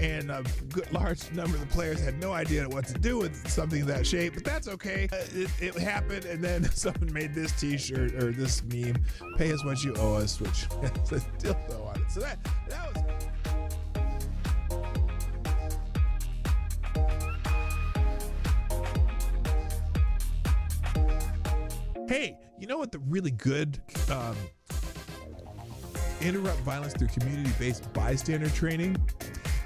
and a large number of the players had no idea what to do with something of that shape, but that's okay. It happened, and then someone made this t-shirt or this meme, pay us what you owe us, which has a dildo on it. So that was... Hey, you know what the really good interrupt violence through community-based bystander training?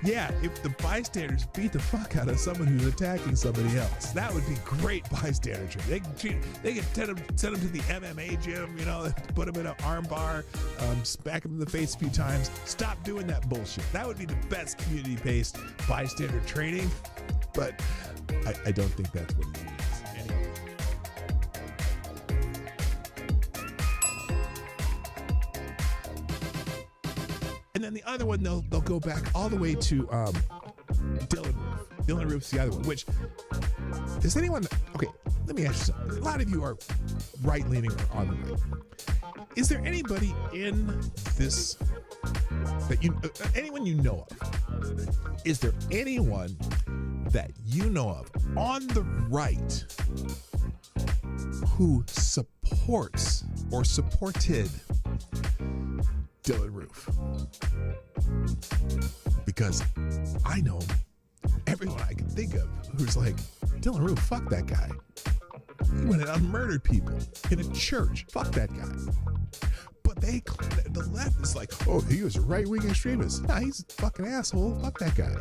Yeah, if the bystanders beat the fuck out of someone who's attacking somebody else, that would be great bystander training. They can send them to the MMA gym, you know, put them in an arm bar, smack them in the face a few times. Stop doing that bullshit. That would be the best community-based bystander training, but I don't think that's what it is. Anyway. And then the other one, they'll go back all the way to Dylan Roof. Dylan Roof's the other one, which, does anyone, okay, let me ask you something. A lot of you are right-leaning or on the right. Is there anybody in this, that you, anyone you know of? Is there anyone that you know of on the right who supports or supported Dylan Roof? Because I know everyone I can think of who's like, Dylan Roof, fuck that guy. He went out and murdered people in a church. Fuck that guy. But the left is like, oh, he was a right-wing extremist. Nah, he's a fucking asshole. Fuck that guy.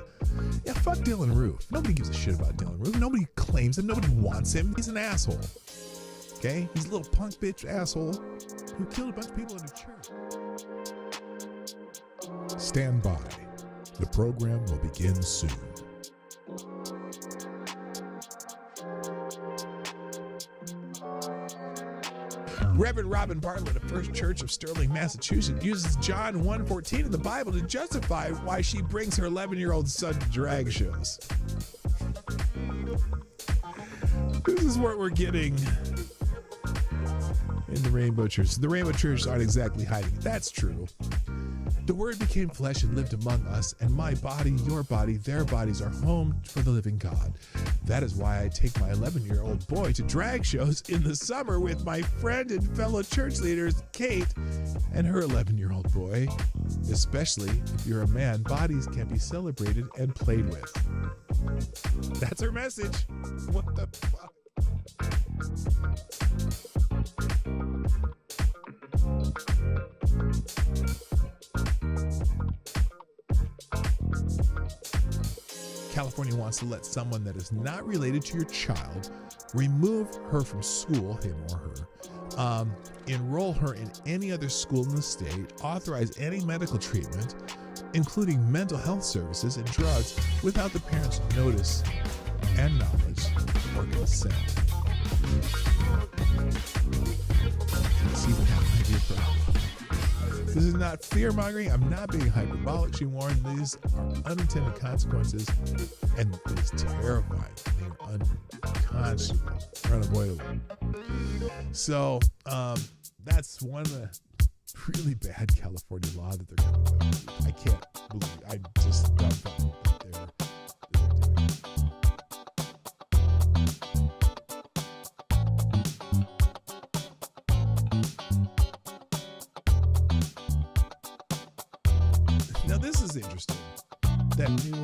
Yeah, fuck Dylan Roof. Nobody gives a shit about Dylan Roof. Nobody claims him. Nobody wants him. He's an asshole. Okay? He's a little punk bitch asshole who killed a bunch of people in a church. Stand by. The program will begin soon. Reverend Robin Bartlett of First Church of Sterling, Massachusetts, uses John 1:14 in the Bible to justify why she brings her 11-year-old son to drag shows. This is what we're getting in the Rainbow Church. The Rainbow Church aren't exactly hiding. That's true. The Word became flesh and lived among us, and my body, your body, their bodies are home for the living God. That is why I take my 11-year-old boy to drag shows in the summer with my friend and fellow church leaders, Kate, and her 11-year-old boy. Especially if you're a man, bodies can be celebrated and played with. That's her message. What the fuck? California wants to let someone that is not related to your child remove her from school, him or her, enroll her in any other school in the state, authorize any medical treatment, including mental health services and drugs, without the parent's notice and knowledge or consent. See what happened here for Outlaw. This is not fear-mongering. I'm not being hyperbolic, she warned. These are unintended consequences, and it is terrifying. They are unconscionable, unavoidable. So that's one of the really bad California law that they're going to put. I can't believe it. I'm just dumbfounded that they're doing it. Now this is interesting. That new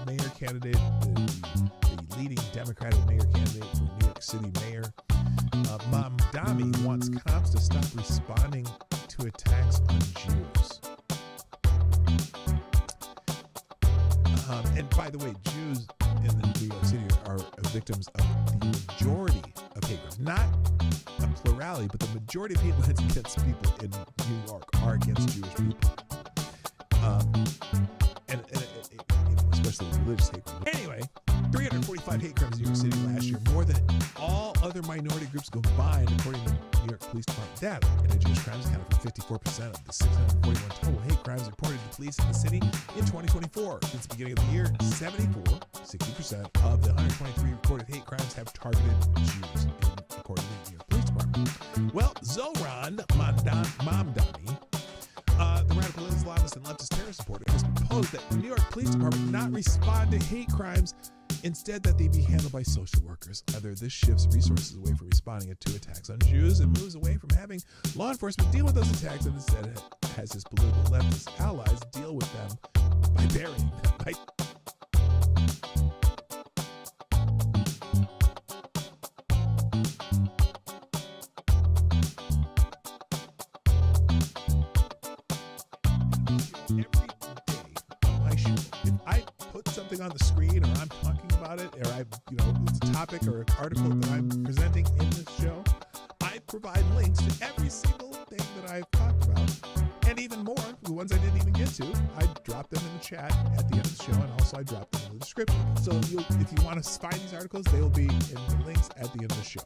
mayor candidate, the leading Democratic mayor candidate for New York City mayor, Damme, wants cops to stop responding to attacks on Jews. And by the way, Jews in the New York City are victims of the majority of hate crimes. Not a plurality, but the majority of hate crimes against people in New York are against Jewish people. And especially religious hate crimes. Anyway, 345 hate crimes in New York City last year, more than all other minority groups combined, according to New York Police Department data. Indigenous crimes accounted for 54% of the 641 total hate crimes reported to police in the city in 2024. Since the beginning of the year, 60% of the 123 recorded hate crimes have targeted Jews, according to the New York Police Department. Well, Zoran Mamdani, The radical Islamist and leftist terror supporter has proposed that the New York Police Department not respond to hate crimes, instead that they be handled by social workers. Either this shifts resources away from responding to attacks on Jews and moves away from having law enforcement deal with those attacks, and instead has his political leftist allies deal with them by burying them. Every day on my show, if I put something on the screen or I'm talking about it, or it's a topic or an article that I'm presenting in this show, I provide links to every single thing that I've talked about, and even more, the ones I didn't even get to, I drop them in the chat at the end of the show, and also I drop them in the description. So if you want to find these articles, they will be in the links at the end of the show.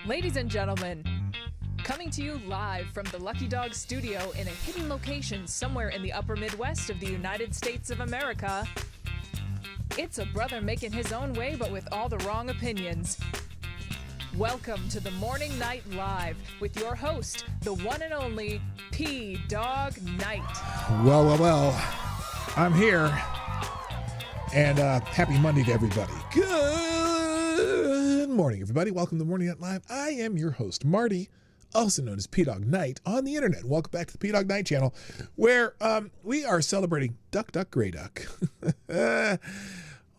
Ladies and gentlemen, coming to you live from the Lucky Dog studio in a hidden location somewhere in the upper Midwest of the United States of America, it's a brother making his own way but with all the wrong opinions. Welcome to the Morning Night Live with your host, the one and only PDawgKnight. Well, I'm here, and happy Monday to everybody. Good morning, everybody. Welcome to Morning Night Live. I am your host, Marty, also known as PDawgKnight on the internet. Welcome back to the PDawgKnight channel, where we are celebrating Duck, Duck, Grey Duck.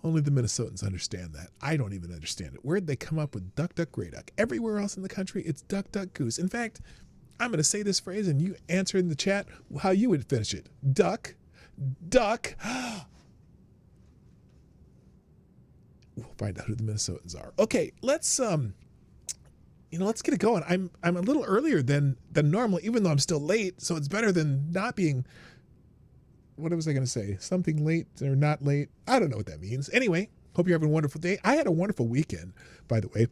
Only the Minnesotans understand that. I don't even understand it. Where'd they come up with Duck, Duck, Grey Duck? Everywhere else in the country, it's Duck, Duck, Goose. In fact, I'm going to say this phrase, and you answer in the chat how you would finish it. Duck, Duck. We'll find out who the Minnesotans are. Okay, let's let's get it going. I'm a little earlier than normal, even though I'm still late. So it's better than not being. What was I going to say? Something late or not late? I don't know what that means. Anyway, hope you're having a wonderful day. I had a wonderful weekend, by the way.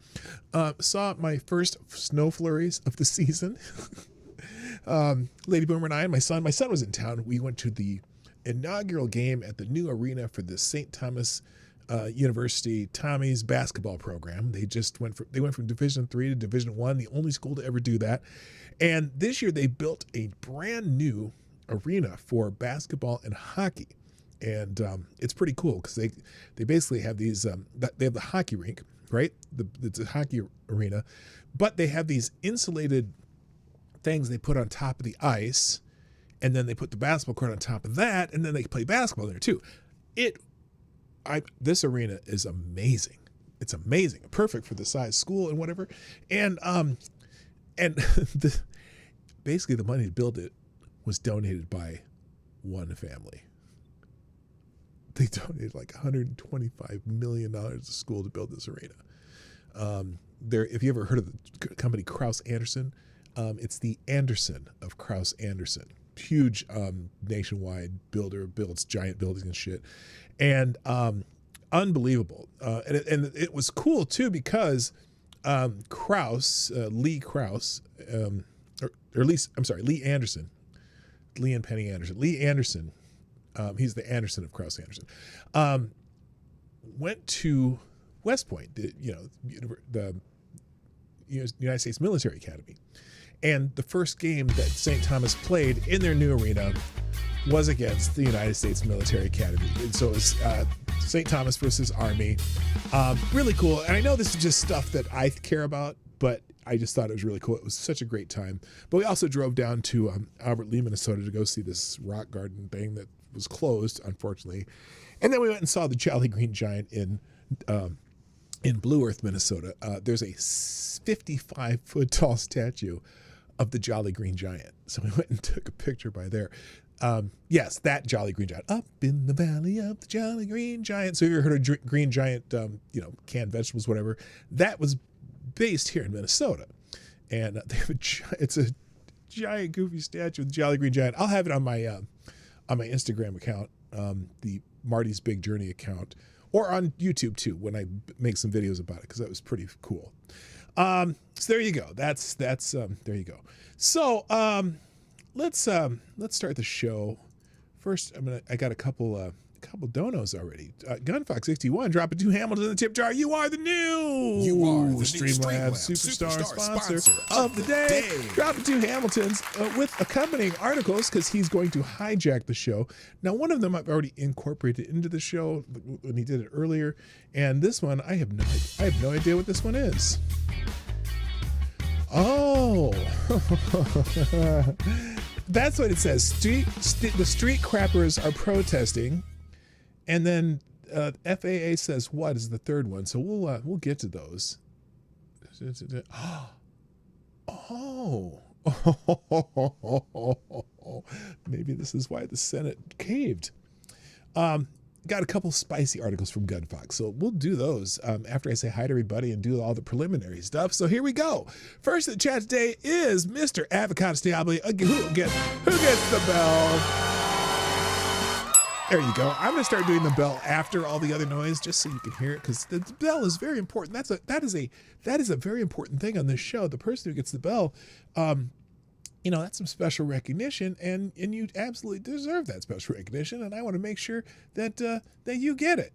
Saw my first snow flurries of the season. Lady Boomer and I and my son was in town. We went to the inaugural game at the new arena for the St. Thomas University Tommy's basketball program. They went from Division III to Division I, the only school to ever do that. And this year they built a brand new arena for basketball and hockey. And it's pretty cool because they basically have these, they have the hockey rink, right? It's a hockey arena, but they have these insulated things they put on top of the ice, and then they put the basketball court on top of that, and then they play basketball there too. This arena is amazing. It's amazing, perfect for the size school and whatever. And basically the money to build it was donated by one family. They donated like $125 million to the school to build this arena. If you ever heard of the company Kraus Anderson, it's the Anderson of Kraus Anderson. Huge nationwide builder, builds giant buildings and shit. And unbelievable. And it was cool too because Lee Anderson, Lee and Penny Anderson. Lee Anderson, he's the Anderson of Kraus Anderson, went to West Point, the United States Military Academy. And the first game that St. Thomas played in their new arena was against the United States Military Academy. And so it was St. Thomas versus Army. Really cool. And I know this is just stuff that I care about, but I just thought it was really cool. It was such a great time. But we also drove down to Albert Lea, Minnesota to go see this rock garden thing that was closed, unfortunately. And then we went and saw the Jolly Green Giant in Blue Earth, Minnesota. There's a 55-foot tall statue of the Jolly Green Giant. So we went and took a picture by there. Yes, that Jolly Green Giant. Up in the valley of the Jolly Green Giant. So if you ever heard of Green Giant, canned vegetables, whatever, that was based here in Minnesota. And they have giant goofy statue of the Jolly Green Giant. I'll have it on my Instagram account, the Marty's Big Journey account, or on YouTube too when I make some videos about it, because that was pretty cool. So there you go. That's there you go. So let's start the show. First, I got a couple donos already. Gunfox61 dropping 2 Hamilton in the tip jar. You are the new Streamlabs Superstar sponsor of the day. Dropping 2 Hamiltons with accompanying articles, because he's going to hijack the show. Now, one of them I've already incorporated into the show when he did it earlier, and this one I have no idea what this one is. Oh. That's what it says. The street crappers are protesting, and then FAA says what is the third one. So we'll get to those. Oh, maybe this is why the Senate caved. Got a couple spicy articles from Gunfox, so we'll do those after I say hi to everybody and do all the preliminary stuff. So here we go. First in the chat today is Mr. Avocados Diablo. Who gets the bell? There you go. I'm gonna start doing the bell after all the other noise, just so you can hear it, because the bell is very important. That is a very important thing on this show. The person who gets the bell, that's some special recognition, and you absolutely deserve that special recognition, and I want to make sure that you get it.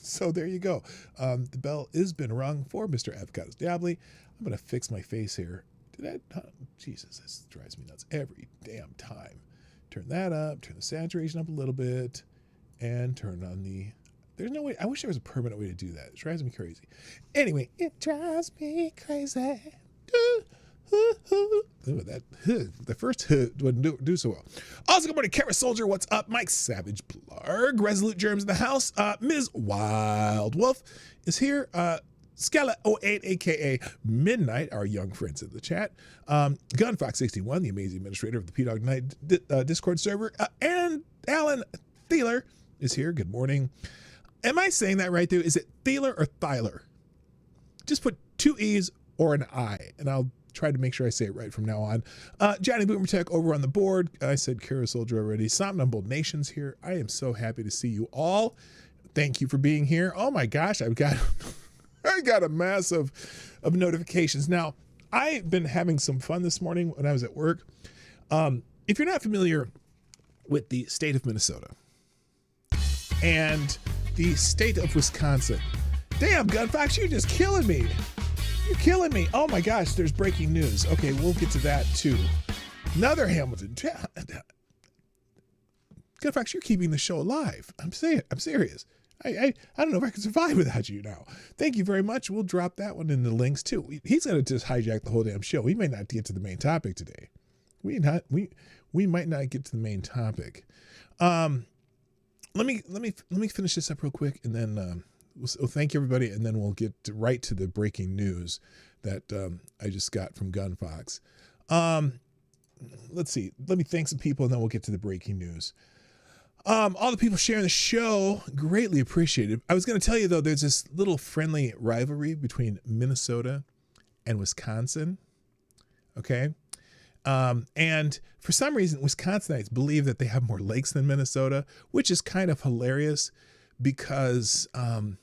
So there you go. The bell has been rung for Mr. Avocados Diablo. I'm going to fix my face here. Jesus, this drives me nuts every damn time. Turn that up, turn the saturation up a little bit, and turn on there's no way, I wish there was a permanent way to do that. It drives me crazy. Anyway, it drives me crazy. The first wouldn't do so well. Also, good morning, Kara Soldier. What's up? Mike Savage Blarg. Resolute Germs in the house. Ms. Wild Wolf is here. Skella 08, aka Midnight, our young friends in the chat. Gunfox61, the amazing administrator of the PDawgKnight Discord server. And Alan Thieler is here. Good morning. Am I saying that right, dude? Is it Thieler or Thyler? Just put 2 E's or an I, and I'll try to make sure I say it right from now on. Johnny Boomer Tech over on the board. I said Kara Soldier already. Somnambul Nations here. I am so happy to see you all. Thank you for being here. Oh my gosh, I got a mass of notifications. Now, I've been having some fun this morning when I was at work. If you're not familiar with the state of Minnesota and the state of Wisconsin, damn, Gunfox, you're just killing me. You're killing me. Oh my gosh, there's breaking news. Okay, we'll get to that too. Another Hamilton. Gunfox, you're keeping the show alive. I'm serious. I don't know if I can survive without you now. Thank you very much. We'll drop that one in the links too. He's going to just hijack the whole damn show. We may not get to the main topic today. We might not get to the main topic. Let me finish this up real quick, and then we'll thank everybody, and then we'll get right to the breaking news that I just got from Gunfox. Let's see. Let me thank some people, and then we'll get to the breaking news. All the people sharing the show, greatly appreciated. I was going to tell you, though, there's this little friendly rivalry between Minnesota and Wisconsin. Okay? And for some reason, Wisconsinites believe that they have more lakes than Minnesota, which is kind of hilarious because, well,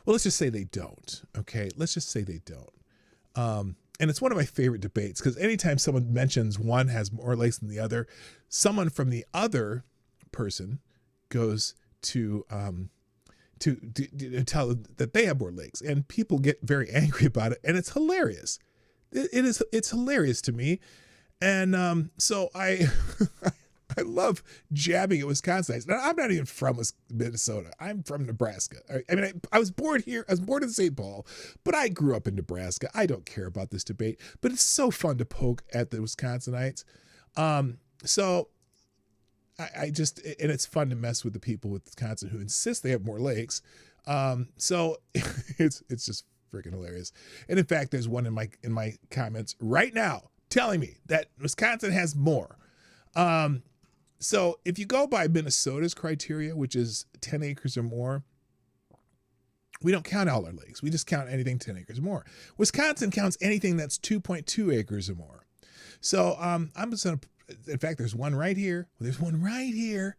let's just say they don't. Okay? Let's just say they don't. And it's one of my favorite debates because anytime someone mentions one has more lakes than the other, someone from the other person goes to tell that they have more lakes, and people get very angry about it, and it's hilarious. It's hilarious to me, and so I I love jabbing at Wisconsinites. Now, I'm not even from Minnesota. I'm from Nebraska. I mean, I was born here. I was born in St. Paul, but I grew up in Nebraska. I don't care about this debate, but it's so fun to poke at the Wisconsinites. So I just, and it's fun to mess with the people with Wisconsin who insist they have more lakes. So it's just freaking hilarious. And in fact, there's one in my comments right now telling me that Wisconsin has more. So if you go by Minnesota's criteria, which is 10 acres or more, we don't count all our lakes. We just count anything 10 acres or more. Wisconsin counts anything that's 2.2 acres or more. So I'm just gonna. In fact, there's one right here. There's one right here.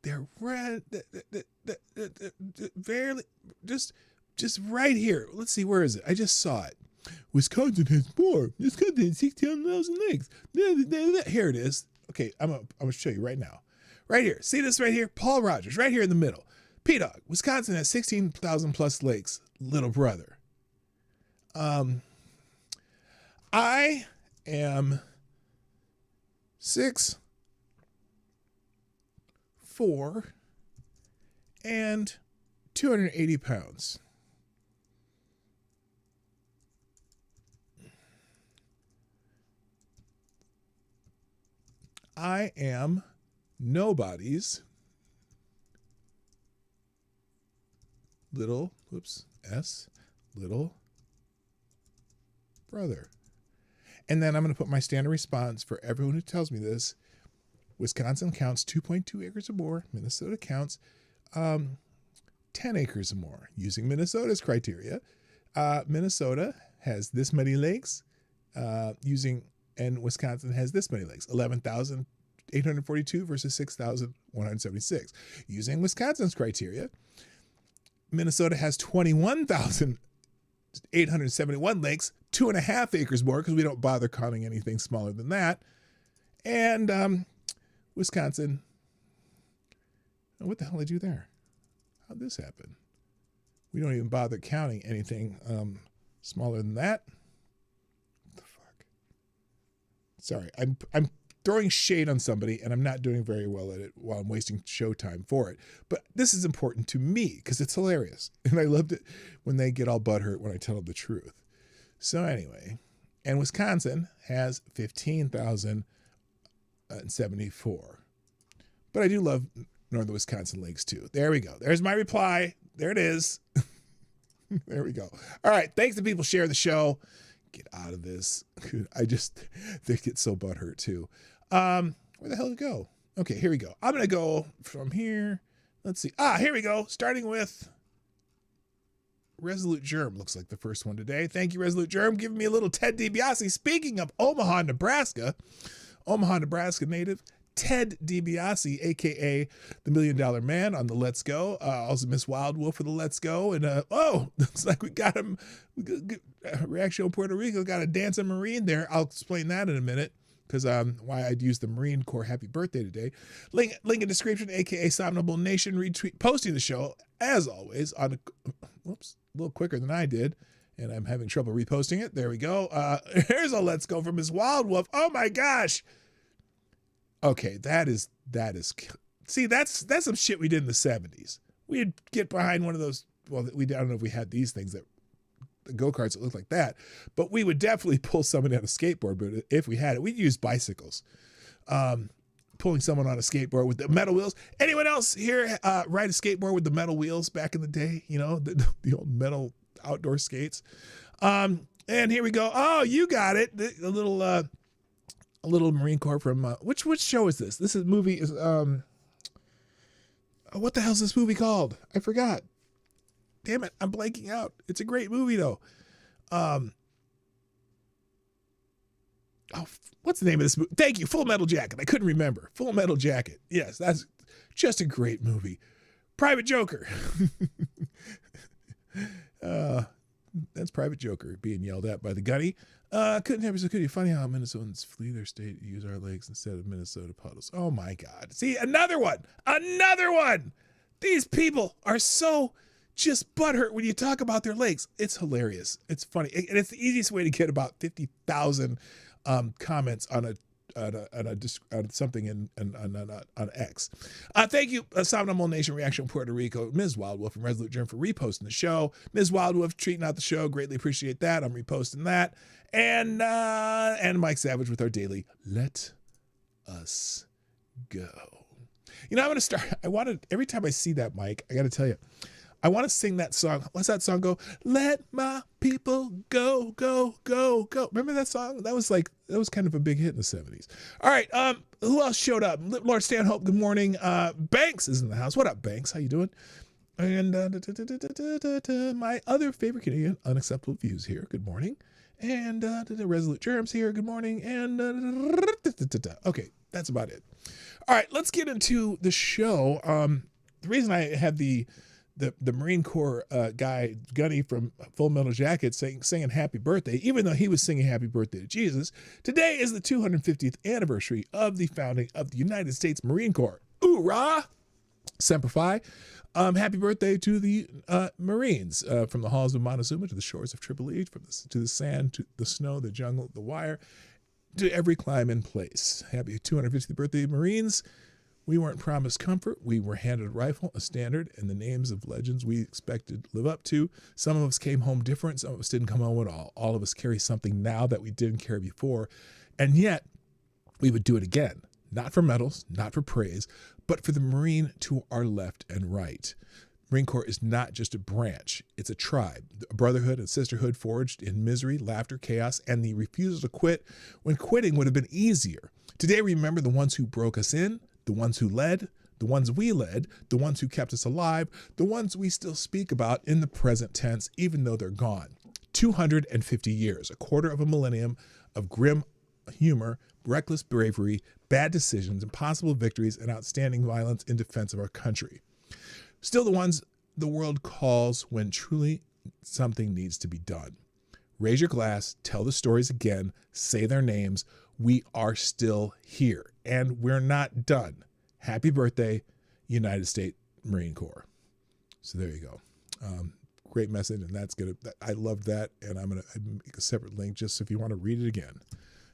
They're right. Barely. Just right here. Let's see. Where is it? I just saw it. Wisconsin has more. Wisconsin has 16,000 lakes. Here it is. Okay, I'm gonna show you right now. Right here. See this right here? Paul Rogers, right here in the middle. P-Dawg, Wisconsin has 16,000 plus lakes. Little brother. I am 6'4" and 280 pounds. I am nobody's little brother. And then I'm going to put my standard response for everyone who tells me this. Wisconsin counts 2.2 acres or more. Minnesota counts 10 acres or more. Using Minnesota's criteria, Minnesota has this many lakes, and Wisconsin has this many lakes, 11,842 versus 6,176. Using Wisconsin's criteria, Minnesota has 21,871 lakes, 2.5 acres more because we don't bother counting anything smaller than that. And Wisconsin, what the hell did I do there? How'd this happen? We don't even bother counting anything smaller than that. What the fuck? Sorry, I'm throwing shade on somebody and I'm not doing very well at it while I'm wasting showtime for it. But this is important to me because it's hilarious. And I loved it when they get all butthurt when I tell them the truth. So anyway, and Wisconsin has 15,074. But I do love northern Wisconsin lakes too. There we go. There's my reply. There it is. There we go. All right. Thanks to people share the show. Get out of this. They get so butthurt too. Where the hell did it go? Okay, here we go. I'm going to go from here. Let's see. Here we go. Starting with Resolute Germ. Looks like the first one today. Thank you, Resolute Germ. Giving me a little Ted DiBiase. Speaking of Omaha, Nebraska native Ted DiBiase, a.k.a. the $1 Million Man on the Let's Go. Also Miss Wild Wolf for the Let's Go. And, looks like we got him. Reaction Puerto Rico got a dancing Marine there. I'll explain that in a minute because why I'd use the Marine Corps happy birthday today. Link in description, a.k.a. Somnable Nation, retweet, posting the show, as always, on a little quicker than I did. And I'm having trouble reposting it. There we go. Here's a Let's Go from Miss Wild Wolf. Oh, my gosh. Okay, that is. See, that's some shit we did in the 70s. We'd get behind one of those. Well, I don't know if we had these things the go-karts that look like that, but we would definitely pull someone on a skateboard. But if we had it, we'd use bicycles. Pulling someone on a skateboard with the metal wheels. Anyone else here ride a skateboard with the metal wheels back in the day? You know, the old metal outdoor skates. And here we go. Oh, you got it. A little Marine Corps from which show is this? This movie is what the hell's this movie called? I forgot. Damn it, I'm blanking out. It's a great movie though. What's the name of this movie? Thank you, Full Metal Jacket. I couldn't remember. Full Metal Jacket. Yes, that's just a great movie. Private Joker. That's Private Joker being yelled at by the gunny. Couldn't have could you funny how Minnesotans flee their state to use our lakes instead of Minnesota puddles. Oh my God. See, another one. These people are so just butthurt when you talk about their lakes. It's hilarious. It's funny. And it's the easiest way to get about 50,000 comments on something on X. Thank you, Somnambull Nation Reaction Puerto Rico, Ms. Wild Wolf and Resolute Germ for reposting the show. Ms. Wild Wolf treating out the show. Greatly appreciate that. I'm reposting that. And Mike Savage with our daily Let Us Go. You know, I'm going to start. Every time I see that, Mike, I got to tell you, I want to sing that song. What's that song go? Let my people go, go, go, go. Remember that song? That was kind of a big hit in the 70s. All right. Who else showed up? Lord Stanhope, good morning. Banks is in the house. What up, Banks? How you doing? And my other favorite Canadian, Unacceptable Views here. Good morning. And the Resolute Germs here. Good morning. And okay, that's about it. All right, let's get into the show. The reason I had the Marine Corps guy, Gunny from Full Metal Jacket, singing happy birthday, even though he was singing happy birthday to Jesus, today is the 250th anniversary of the founding of the United States Marine Corps. Hoorah! Semper Fi. Happy birthday to the Marines, from the halls of Montezuma to the shores of Tripoli, to the sand, to the snow, the jungle, the wire, to every climb in place. Happy 250th birthday, Marines. We weren't promised comfort. We were handed a rifle, a standard, and the names of legends we expected to live up to. Some of us came home different. Some of us didn't come home at all. All of us carry something now that we didn't carry before. And yet, we would do it again. Not for medals, not for praise, but for the Marine to our left and right. Marine Corps is not just a branch. It's a tribe, a brotherhood and sisterhood forged in misery, laughter, chaos, and the refusal to quit when quitting would have been easier. Today, we remember the ones who broke us in, the ones who led, the ones we led, the ones who kept us alive, the ones we still speak about in the present tense, even though they're gone. 250 years, a quarter of a millennium of grim humor, reckless bravery, bad decisions, impossible victories, and outstanding violence in defense of our country. Still the ones the world calls when truly something needs to be done. Raise your glass, tell the stories again, say their names. We are still here, and we're not done. Happy birthday, United States Marine Corps. So there you go. Great message, and I love that, and I'm gonna make a separate link just so if you want to read it again.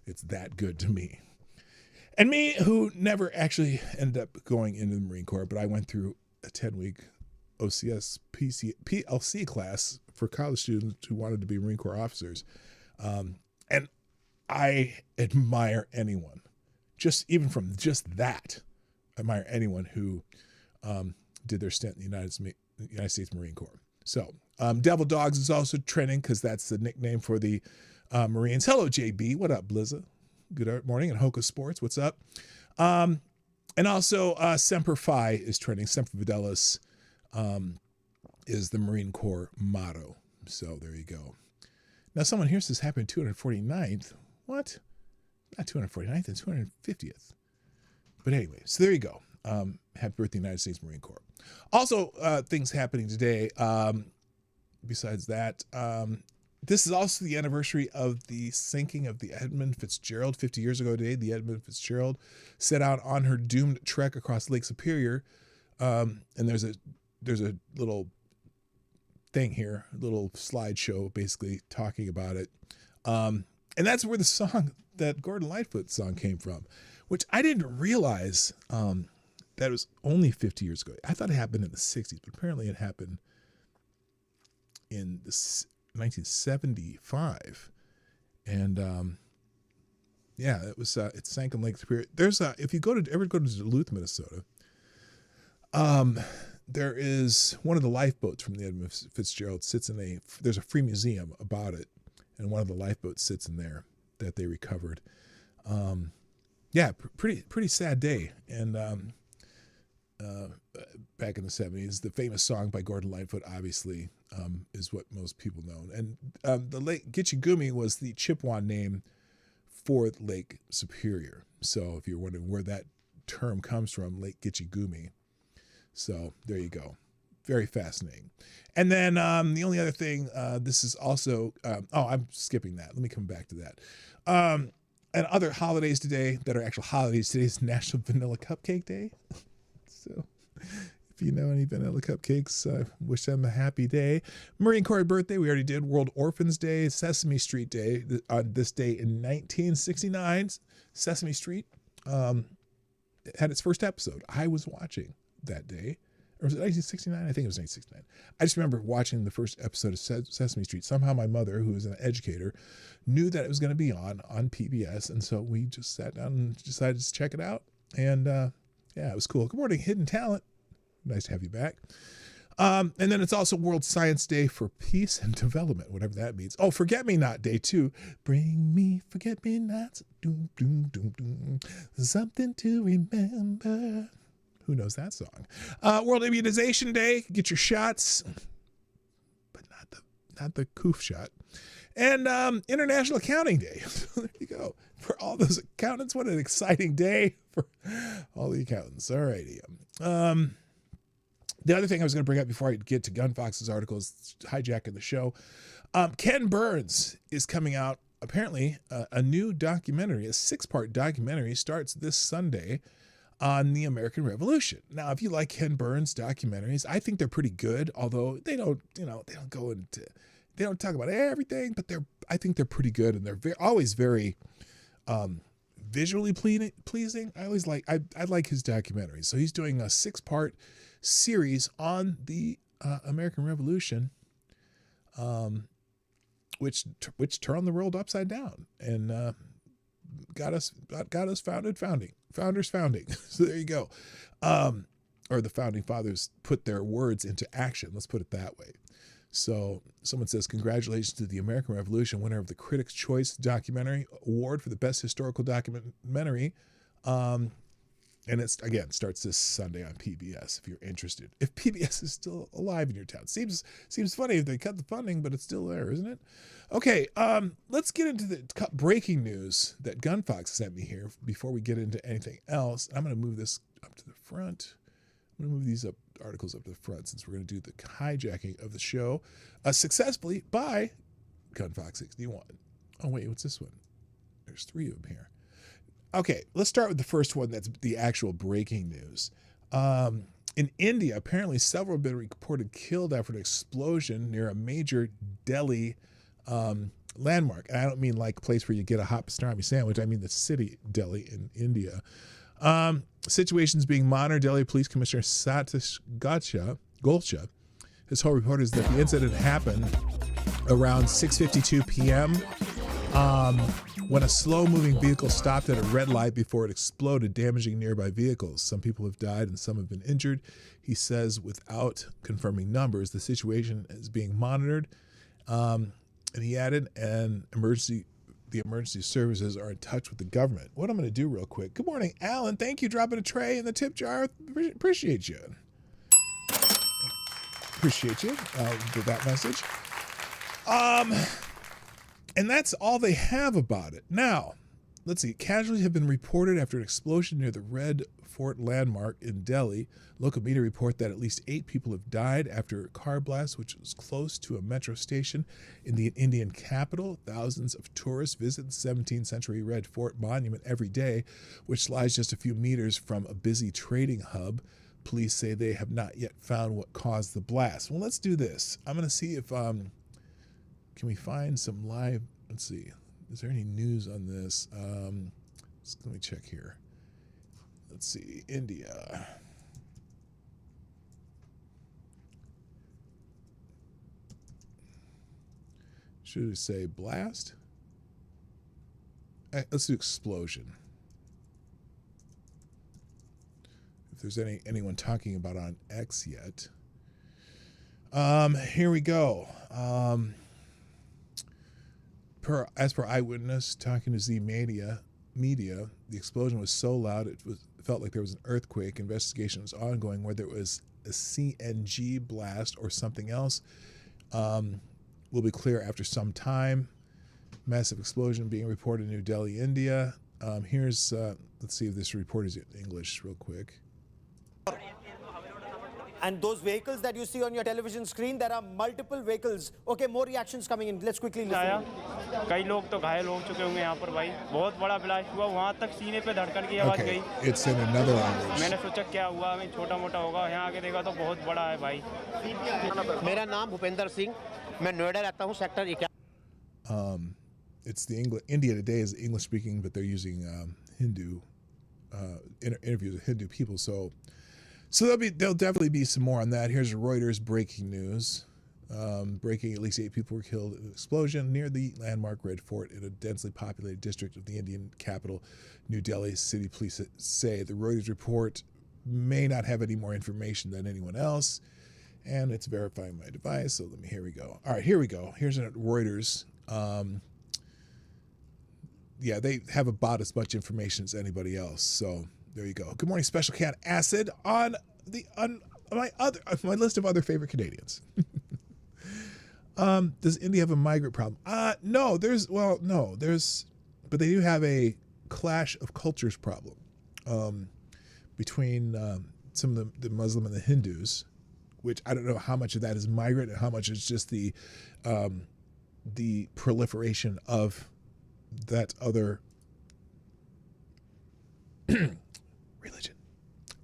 It's that good to me. And me, who never actually ended up going into the Marine Corps, but I went through a 10-week OCS PLC class for college students who wanted to be Marine Corps officers. And I admire anyone, admire anyone who did their stint in the United States Marine Corps. So Devil Dogs is also trending because that's the nickname for the Marines. Hello, JB. What up, Blizza? Good morning. And Hoka Sports, what's up? And also Semper Fi is trending. Semper Fidelis is the Marine Corps motto. So there you go. Now someone here says happy 249th. What? Not 249th, it's 250th. But anyway, so there you go. Happy birthday, United States Marine Corps. Also, things happening today. Besides that, this is also the anniversary of the sinking of the Edmund Fitzgerald. 50 years ago today, the Edmund Fitzgerald set out on her doomed trek across Lake Superior. And there's a little thing here, a little slideshow basically talking about it. And that's where the song, that Gordon Lightfoot song came from, which I didn't realize that was only 50 years ago. I thought it happened in the 60s, but apparently it happened in 1975. And yeah, it sank in Lake Superior. There's if you ever go to Duluth, Minnesota, there is one of the lifeboats from the Edmund Fitzgerald sits in there's a free museum about it. And one of the lifeboats sits in there that they recovered. Yeah, pretty sad day. And back in the 70s, the famous song by Gordon Lightfoot, obviously, is what most people know. And the Lake Gitchigumi was the Chippewa name for Lake Superior. So if you're wondering where that term comes from, Lake Gitchigumi. So there you go. Very fascinating. And then the only other thing, this is also, I'm skipping that. Let me come back to that. And other holidays today that are actual holidays, today is National Vanilla Cupcake Day. So if you know any vanilla cupcakes, wish them a happy day. Marine Corps birthday, we already did. World Orphans Day, Sesame Street Day. On this day in 1969, Sesame Street had its first episode. I was watching that day. Or was it 1969? I think it was 1969. I just remember watching the first episode of Sesame Street. Somehow my mother, who is an educator, knew that it was going to be on PBS. And so we just sat down and decided to check it out. And yeah, it was cool. Good morning, Hidden Talent. Nice to have you back. And then it's also World Science Day for Peace and Development, whatever that means. Oh, Forget-Me-Not Day, too. Bring me forget-me-nots. Doom, doom, doom, doom. Something to remember. Who knows that song? World Immunization Day. Get your shots, but not the coof shot. And International Accounting Day. There you go. For all those accountants, what an exciting day for all the accountants. All righty. The other thing I was going to bring up before I get to Gunfox's article is hijacking the show. Ken Burns is coming out, apparently, a new documentary, a 6-part documentary, starts this Sunday on the American Revolution. Now, if you like Ken Burns documentaries, I think they're pretty good, although they don't talk about everything, but I think they're pretty good, and they're always very visually pleasing. I like his documentaries. So he's doing a 6-part series on the American Revolution, which turned the world upside down and got us founders founding. So there you go. Or the founding fathers put their words into action. Let's put it that way. So someone says, congratulations to the American Revolution, winner of the Critics' Choice Documentary Award for the Best Historical Documentary. And it's, again, starts this Sunday on PBS if you're interested. If PBS is still alive in your town. Seems funny if they cut the funding, but it's still there, isn't it? Okay, let's get into the breaking news that Gunfox sent me here before we get into anything else. I'm going to move this up to the front. I'm going to move these articles up to the front since we're going to do the hijacking of the show successfully by Gunfox61. Oh, wait, what's this one? There's 3 of them here. Okay, let's start with the first one. That's the actual breaking news. In India, apparently several have been reported killed after an explosion near a major Delhi landmark. And I don't mean like a place where you get a hot pastrami sandwich. I mean the city Delhi in India. Situations being monitored. Delhi Police Commissioner Satish Golcha has told reporters that the incident happened around 6:52 p.m. When a slow-moving vehicle stopped at a red light before it exploded, damaging nearby vehicles. Some people have died and some have been injured. He says, without confirming numbers, the situation is being monitored. And he added, the emergency services are in touch with the government. What I'm going to do real quick. Good morning, Alan. Thank you. Dropping a tray in the tip jar. Appreciate you. Appreciate you for that message. And that's all they have about it. Now, let's see. Casualties have been reported after an explosion near the Red Fort landmark in Delhi. Local media report that at least 8 people have died after a car blast, which was close to a metro station in the Indian capital. Thousands of tourists visit the 17th century Red Fort monument every day, which lies just a few meters from a busy trading hub. Police say they have not yet found what caused the blast. Well, let's do this. I'm going to see if... can we find some live? Let's see. Is there any news on this? Let me check here. Let's see. India. Should it say blast? Let's do explosion. If there's anyone talking about on X yet. Here we go. As per eyewitness talking to Z Media, the explosion was so loud it felt like there was an earthquake. Investigation was ongoing whether it was a CNG blast or something else. Will be clear after some time. Massive explosion being reported in New Delhi, India. Here's let's see if this report is in English real quick. And those vehicles that you see on your television screen, there are multiple vehicles. Okay, more reactions coming in. Let's quickly listen. कई लोग तो घायल हो चुके होंगे यहाँ पर भाई बहुत बड़ा ब्लास्ट हुआ वहाँ तक सीने पे धड़कन की आवाज गई It's in another language. मैंने सोचा क्या हुआ मैं छोटा मोटा होगा यहाँ आके देखा तो बहुत बड़ा है भाई मेरा नाम भूपेंद्र सिंह मैं नोएडा रहता हूँ sector 21 It's the India Today is English speaking, but they're using Hindu interviews with Hindu people. So there'll definitely be some more on that. Here's Reuters breaking news. Breaking, at least 8 people were killed in an explosion near the landmark Red Fort in a densely populated district of the Indian capital, New Delhi. City police say the Reuters report may not have any more information than anyone else, and it's verifying my device. So here we go. All right, here we go. Here's Reuters. Yeah, they have about as much information as anybody else. So there you go. Good morning, Special Cat Acid on my list of other favorite Canadians. Does India have a migrant problem? No, but they do have a clash of cultures problem between some of the Muslim and the Hindus, which I don't know how much of that is migrant and how much is just the proliferation of that other religion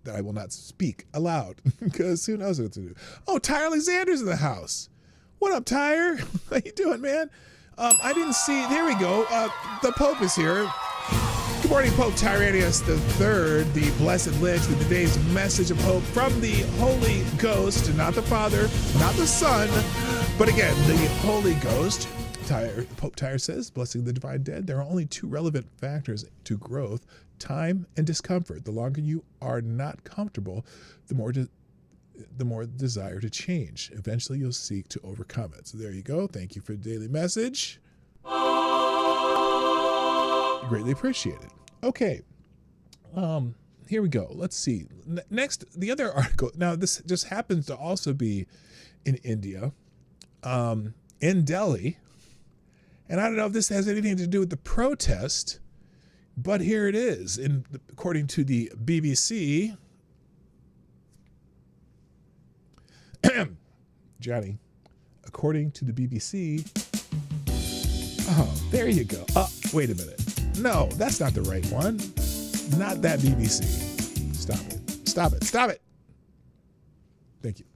that I will not speak aloud because who knows what to do. Oh, Tyre Alexander's in the house. What up, Tyre? How you doing, man? I didn't see. There we go. The Pope is here. Good morning, Pope Tyrannus III, the Blessed Lich, with today's message of hope from the Holy Ghost, not the Father, not the Son, but again, the Holy Ghost. Pope Tyre says, blessing the divine dead, there are only two relevant factors to growth: time and discomfort. The longer you are not comfortable, the more desire to change. Eventually, you'll seek to overcome it. So there you go. Thank you for the daily message. Greatly appreciated. Okay. Here we go. Let's see. Next, the other article. Now, this just happens to also be in India, in Delhi. And I don't know if this has anything to do with the protest, but here it is. According to the BBC, Johnny, according to the BBC, oh, there you go. Wait a minute. No, that's not the right one. Not that BBC. Stop it. Stop it. Stop it. Thank you.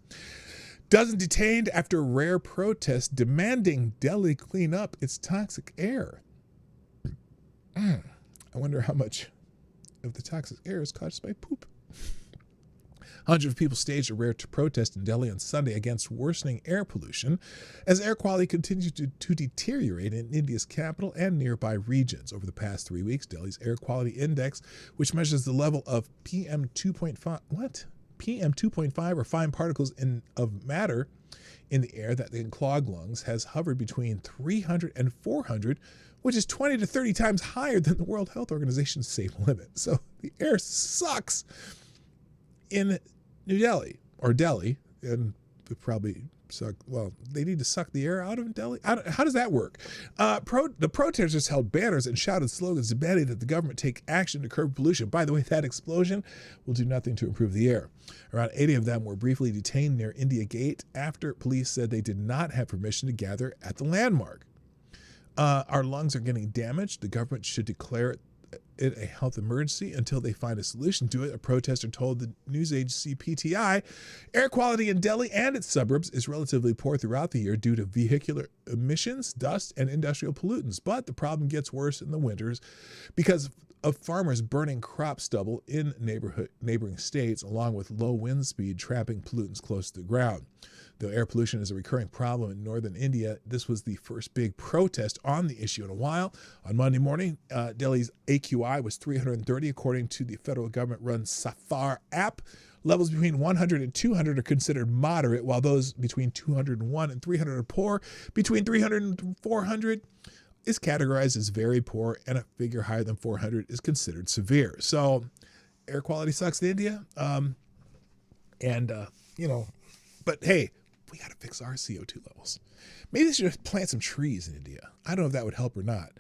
Dozen detained after rare protest demanding Delhi clean up its toxic air. I wonder how much of the toxic air is caused by poop. Hundreds of people staged a rare protest in Delhi on Sunday against worsening air pollution as air quality continues to deteriorate in India's capital and nearby regions. Over the past 3 weeks, Delhi's air quality index, which measures the level of PM 2.5 or fine particles of matter in the air that can clog lungs, has hovered between 300 and 400, which is 20 to 30 times higher than the World Health Organization's safe limit. So the air sucks in New Delhi, or Delhi, and it probably suck. Well, they need to suck the air out of Delhi. How does that work? The protesters held banners and shouted slogans demanding that the government take action to curb pollution. By the way, that explosion will do nothing to improve the air. Around 80 of them were briefly detained near India Gate after police said they did not have permission to gather at the landmark. Our lungs are getting damaged. The government should declare it a health emergency until they find a solution to it, a protester told the news agency PTI. Air quality in Delhi and its suburbs is relatively poor throughout the year due to vehicular emissions, dust, and industrial pollutants. But the problem gets worse in the winters because of farmers burning crop stubble in neighboring states, along with low wind speed trapping pollutants close to the ground. Though air pollution is a recurring problem in northern India, this was the first big protest on the issue in a while. On Monday morning, Delhi's AQI was 330, according to the federal government-run Safar app. Levels between 100 and 200 are considered moderate, while those between 201 and 300 are poor. Between 300 and 400 is categorized as very poor, and a figure higher than 400 is considered severe. So air quality sucks in India. But hey, we got to fix our CO2 levels. Maybe they should just plant some trees in India. I don't know if that would help or not.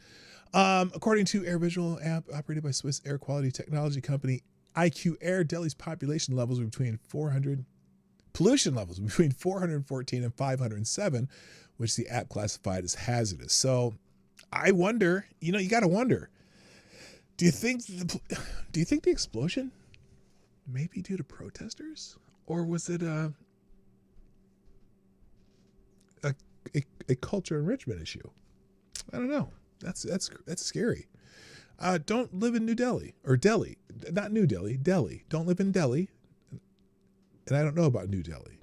According to Air Visual app operated by Swiss air quality technology company IQ Air, Delhi's pollution levels were between 414 and 507, which the app classified as hazardous. So I wonder, you got to wonder, do you think the explosion may be due to protesters, or was it a culture enrichment issue? I don't know. That's scary. Don't live in New Delhi, or Delhi, not New Delhi, Delhi. Don't live in Delhi. And I don't know about New Delhi.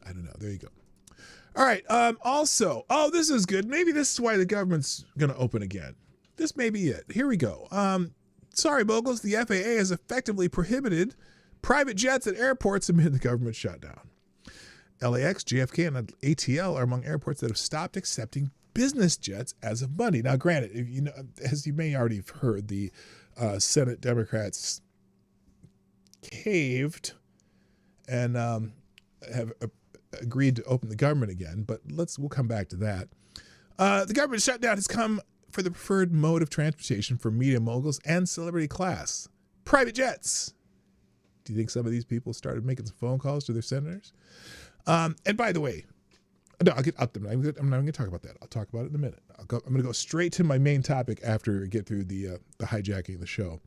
I don't know. There you go. All right. Also, this is good. Maybe this is why the government's going to open again. This may be it. Here we go. Sorry, moguls. The FAA has effectively prohibited private jets at airports amid the government shutdown. LAX, JFK, and ATL are among airports that have stopped accepting business jets as of Monday. Now, granted, as you may already have heard, the Senate Democrats caved and have agreed to open the government again, but we'll come back to that. The government shutdown has come for the preferred mode of transportation for media moguls and celebrity class, private jets. Do you think some of these people started making some phone calls to their senators? And by the way, no, I'll get up them. I'm not going to talk about that. I'll talk about it in a minute. I'm going to go straight to my main topic after we get through the hijacking of the show.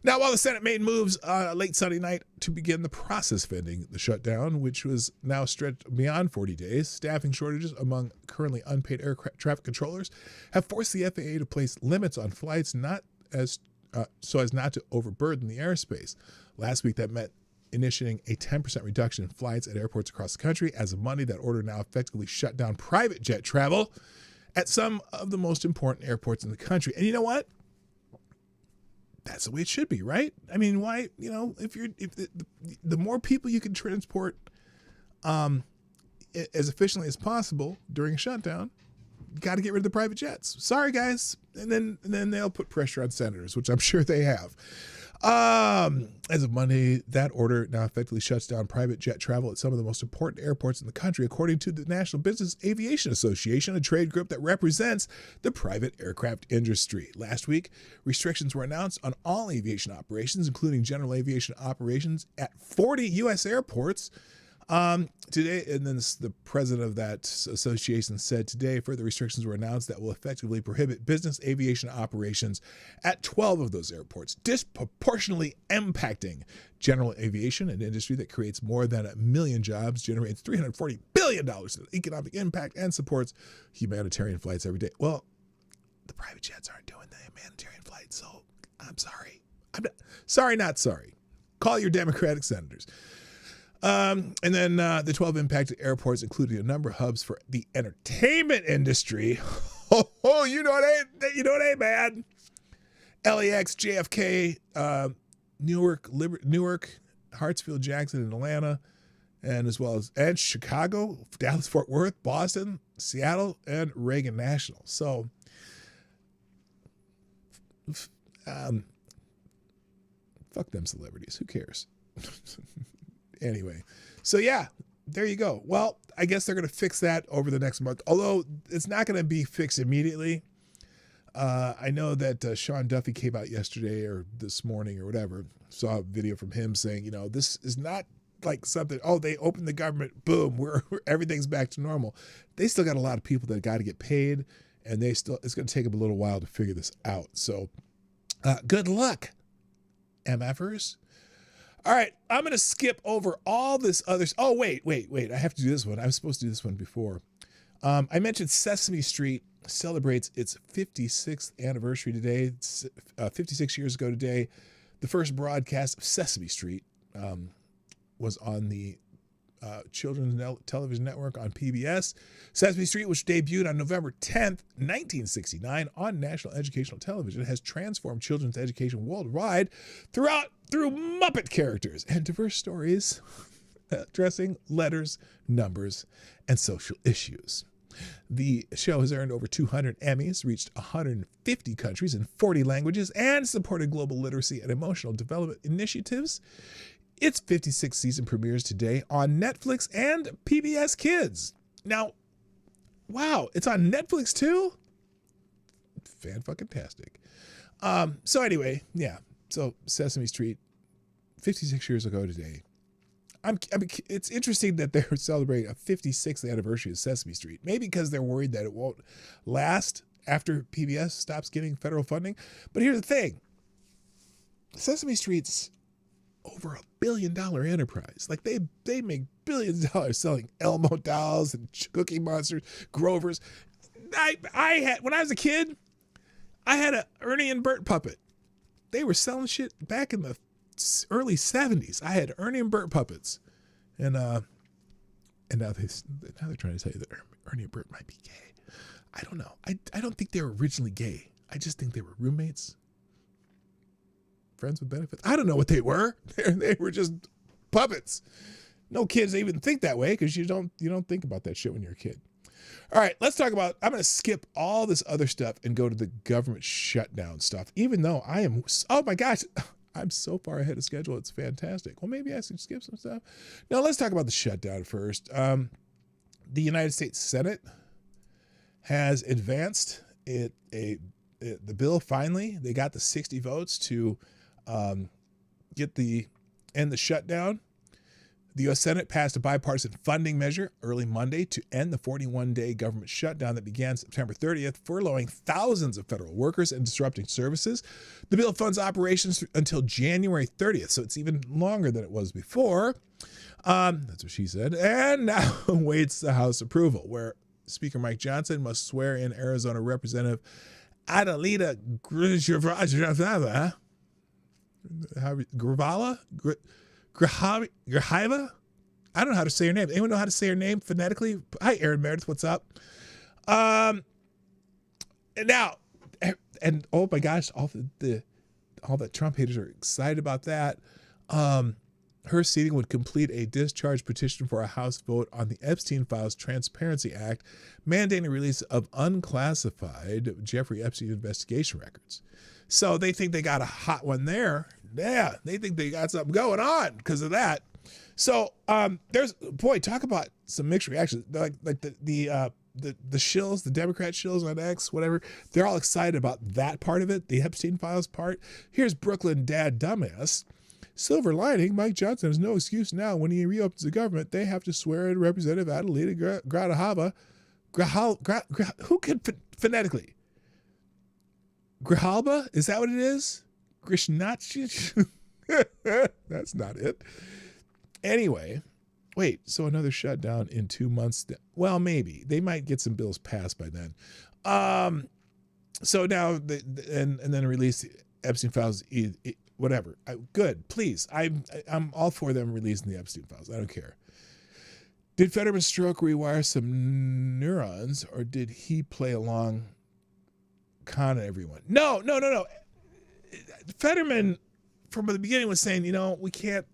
Now, while the Senate made moves late Sunday night to begin the process of ending the shutdown, which was now stretched beyond 40 days, staffing shortages among currently unpaid air traffic controllers have forced the FAA to place limits on flights so as not to overburden the airspace. Last week, that meant initiating a 10% reduction in flights at airports across the country. As of Monday, that order now effectively shut down private jet travel at some of the most important airports in the country. And you know what? That's the way it should be, right? I mean, why, if the more people you can transport as efficiently as possible during a shutdown, you got to get rid of the private jets. Sorry, guys. And then they'll put pressure on senators, which I'm sure they have. As of Monday, that order now effectively shuts down private jet travel at some of the most important airports in the country, according to the National Business Aviation Association, a trade group that represents the private aircraft industry. Last week, restrictions were announced on all aviation operations, including general aviation operations at 40 U.S. airports. Today, and then the president of that association said today further restrictions were announced that will effectively prohibit business aviation operations at 12 of those airports, disproportionately impacting general aviation, an industry that creates more than 1 million jobs, generates $340 billion in economic impact, and supports humanitarian flights every day. Well, the private jets aren't doing the humanitarian flights, so I'm sorry. Not sorry. Call your Democratic senators. And then the 12 impacted airports, including a number of hubs for the entertainment industry. You know it ain't bad. LAX, JFK, Newark, Hartsfield, Jackson, and Atlanta, and as well as Chicago, Dallas, Fort Worth, Boston, Seattle, and Reagan National. So, fuck them celebrities. Who cares? Anyway, so yeah, there you go. Well, I guess they're going to fix that over the next month, although it's not going to be fixed immediately. I know that Sean Duffy came out yesterday or this morning or whatever, saw a video from him saying, this is not like something, they opened the government, boom, everything's back to normal. They still got a lot of people that got to get paid, and it's going to take them a little while to figure this out. So good luck, MFers. All right, I'm going to skip over all this other. Oh, wait. I have to do this one. I was supposed to do this one before. I mentioned Sesame Street celebrates its 56th anniversary today. 56 years ago today, the first broadcast of Sesame Street was on the Children's Television Network on PBS. Sesame Street, which debuted on November 10th, 1969 on National Educational Television, has transformed children's education worldwide through Muppet characters and diverse stories addressing letters, numbers, and social issues. The show has earned over 200 Emmys, reached 150 countries in 40 languages, and supported global literacy and emotional development initiatives. Its 56th season premieres today on Netflix and PBS Kids. Now, wow, it's on Netflix too? Fan-fucking-tastic. So anyway, yeah. So Sesame Street, 56 years ago today. It's interesting that they're celebrating a 56th anniversary of Sesame Street. Maybe because they're worried that it won't last after PBS stops getting federal funding. But here's the thing. Sesame Street's over $1 billion enterprise. Like they make billions of dollars selling Elmo dolls and Cookie Monsters, Grovers. I had, when I was a kid, I had a Ernie and Bert puppet. They were selling shit back in the early 70s. I had Ernie and Bert puppets, and now they're trying to tell you that Ernie and Bert might be gay. I don't know. I don't think they were originally gay. I just think they were roommates. Friends with benefits. I don't know what they were. They were just puppets. No kids even think that way because you don't think about that shit when you're a kid. All right, let's talk about. I'm going to skip all this other stuff and go to the government shutdown stuff. Even though I am, oh my gosh, I'm so far ahead of schedule. It's fantastic. Well, maybe I should skip some stuff. Now let's talk about the shutdown first. the United States Senate has advanced the bill. Finally, they got the 60 votes to end the shutdown. The U.S. Senate passed a bipartisan funding measure early Monday to end the 41-day government shutdown that began September 30th, furloughing thousands of federal workers and disrupting services. The bill funds operations until January 30th, so it's even longer than it was before. That's what she said. And now awaits the House approval, where Speaker Mike Johnson must swear in Arizona Representative Adelita Grijalva? I don't know how to say her name. Anyone know how to say her name phonetically? Hi, Aaron Meredith. What's up? And now, and oh my gosh, all the Trump haters are excited about that. Her seating would complete a discharge petition for a House vote on the Epstein Files Transparency Act, mandating release of unclassified Jeffrey Epstein investigation records. So they think they got a hot one there. Yeah, they think they got something going on because of that. So talk about some mixed reactions. Like the shills, the Democrat shills on X, whatever. They're all excited about that part of it, the Epstein Files part. Here's Brooklyn dad dumbass. Silver lining, Mike Johnson has no excuse now. When he reopens the government, they have to swear in Representative Adelita Grijalva. Who can phonetically? Grijalba? Is that what it is? Grishnachich? That's not it. Anyway, wait, so another shutdown in 2 months. Well, maybe. They might get some bills passed by then. So now, and then release the Epstein Files, whatever. Good, please. I'm all for them releasing the Epstein Files. I don't care. Did Fetterman's stroke rewire some neurons, or did he play along con everyone? No. Fetterman, from the beginning, was saying, we can't.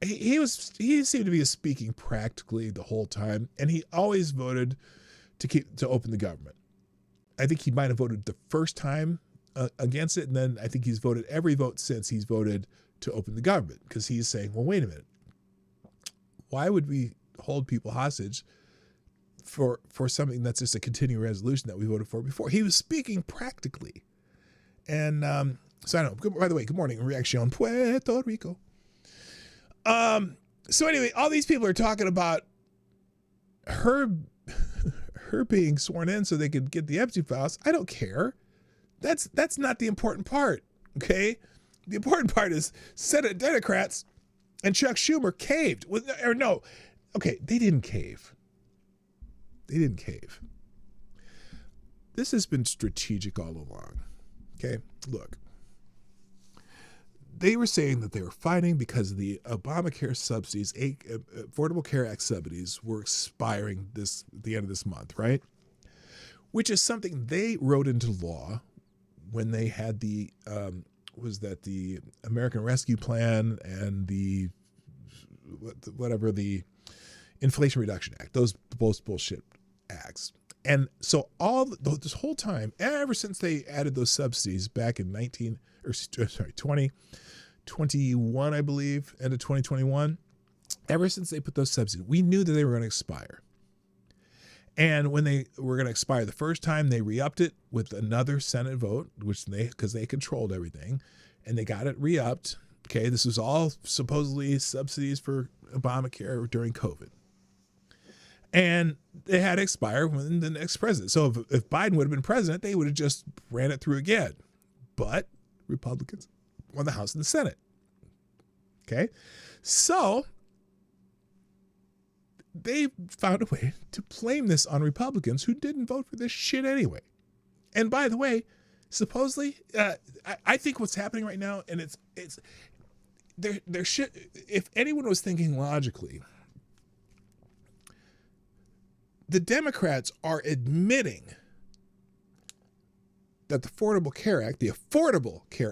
He seemed to be speaking practically the whole time, and he always voted to open the government. I think he might have voted the first time against it, and then I think he's voted every vote since he's voted to open the government, because he's saying, well, wait a minute, why would we hold people hostage for something that's just a continuing resolution that we voted for before? He was speaking practically. And so I don't know. By the way, good morning. Reaction Puerto Rico. So anyway, all these people are talking about her being sworn in so they could get the Epstein Files. I don't care. That's not the important part. Okay, the important part is Senate Democrats and Chuck Schumer caved. Okay, they didn't cave. This has been strategic all along. Okay, look. They were saying that they were fighting because the Obamacare subsidies, Affordable Care Act subsidies, were expiring at the end of this month, right? Which is something they wrote into law when they had the American Rescue Plan and the Inflation Reduction Act, those both bullshit acts. And so this whole time, ever since they added those subsidies back in 2021, I believe, end of 2021, ever since they put those subsidies, we knew that they were going to expire. And when they were going to expire the first time, they re-upped it with another Senate vote, because they controlled everything, and they got it re-upped. Okay, this was all supposedly subsidies for Obamacare during COVID. And they had to expire when the next president. So if Biden would have been president, they would have just ran it through again. But Republicans won the House and the Senate. Okay, so they found a way to blame this on Republicans who didn't vote for this shit anyway. And by the way, supposedly, I think what's happening right now, and it's there should, if anyone was thinking logically, the Democrats are admitting that the Affordable Care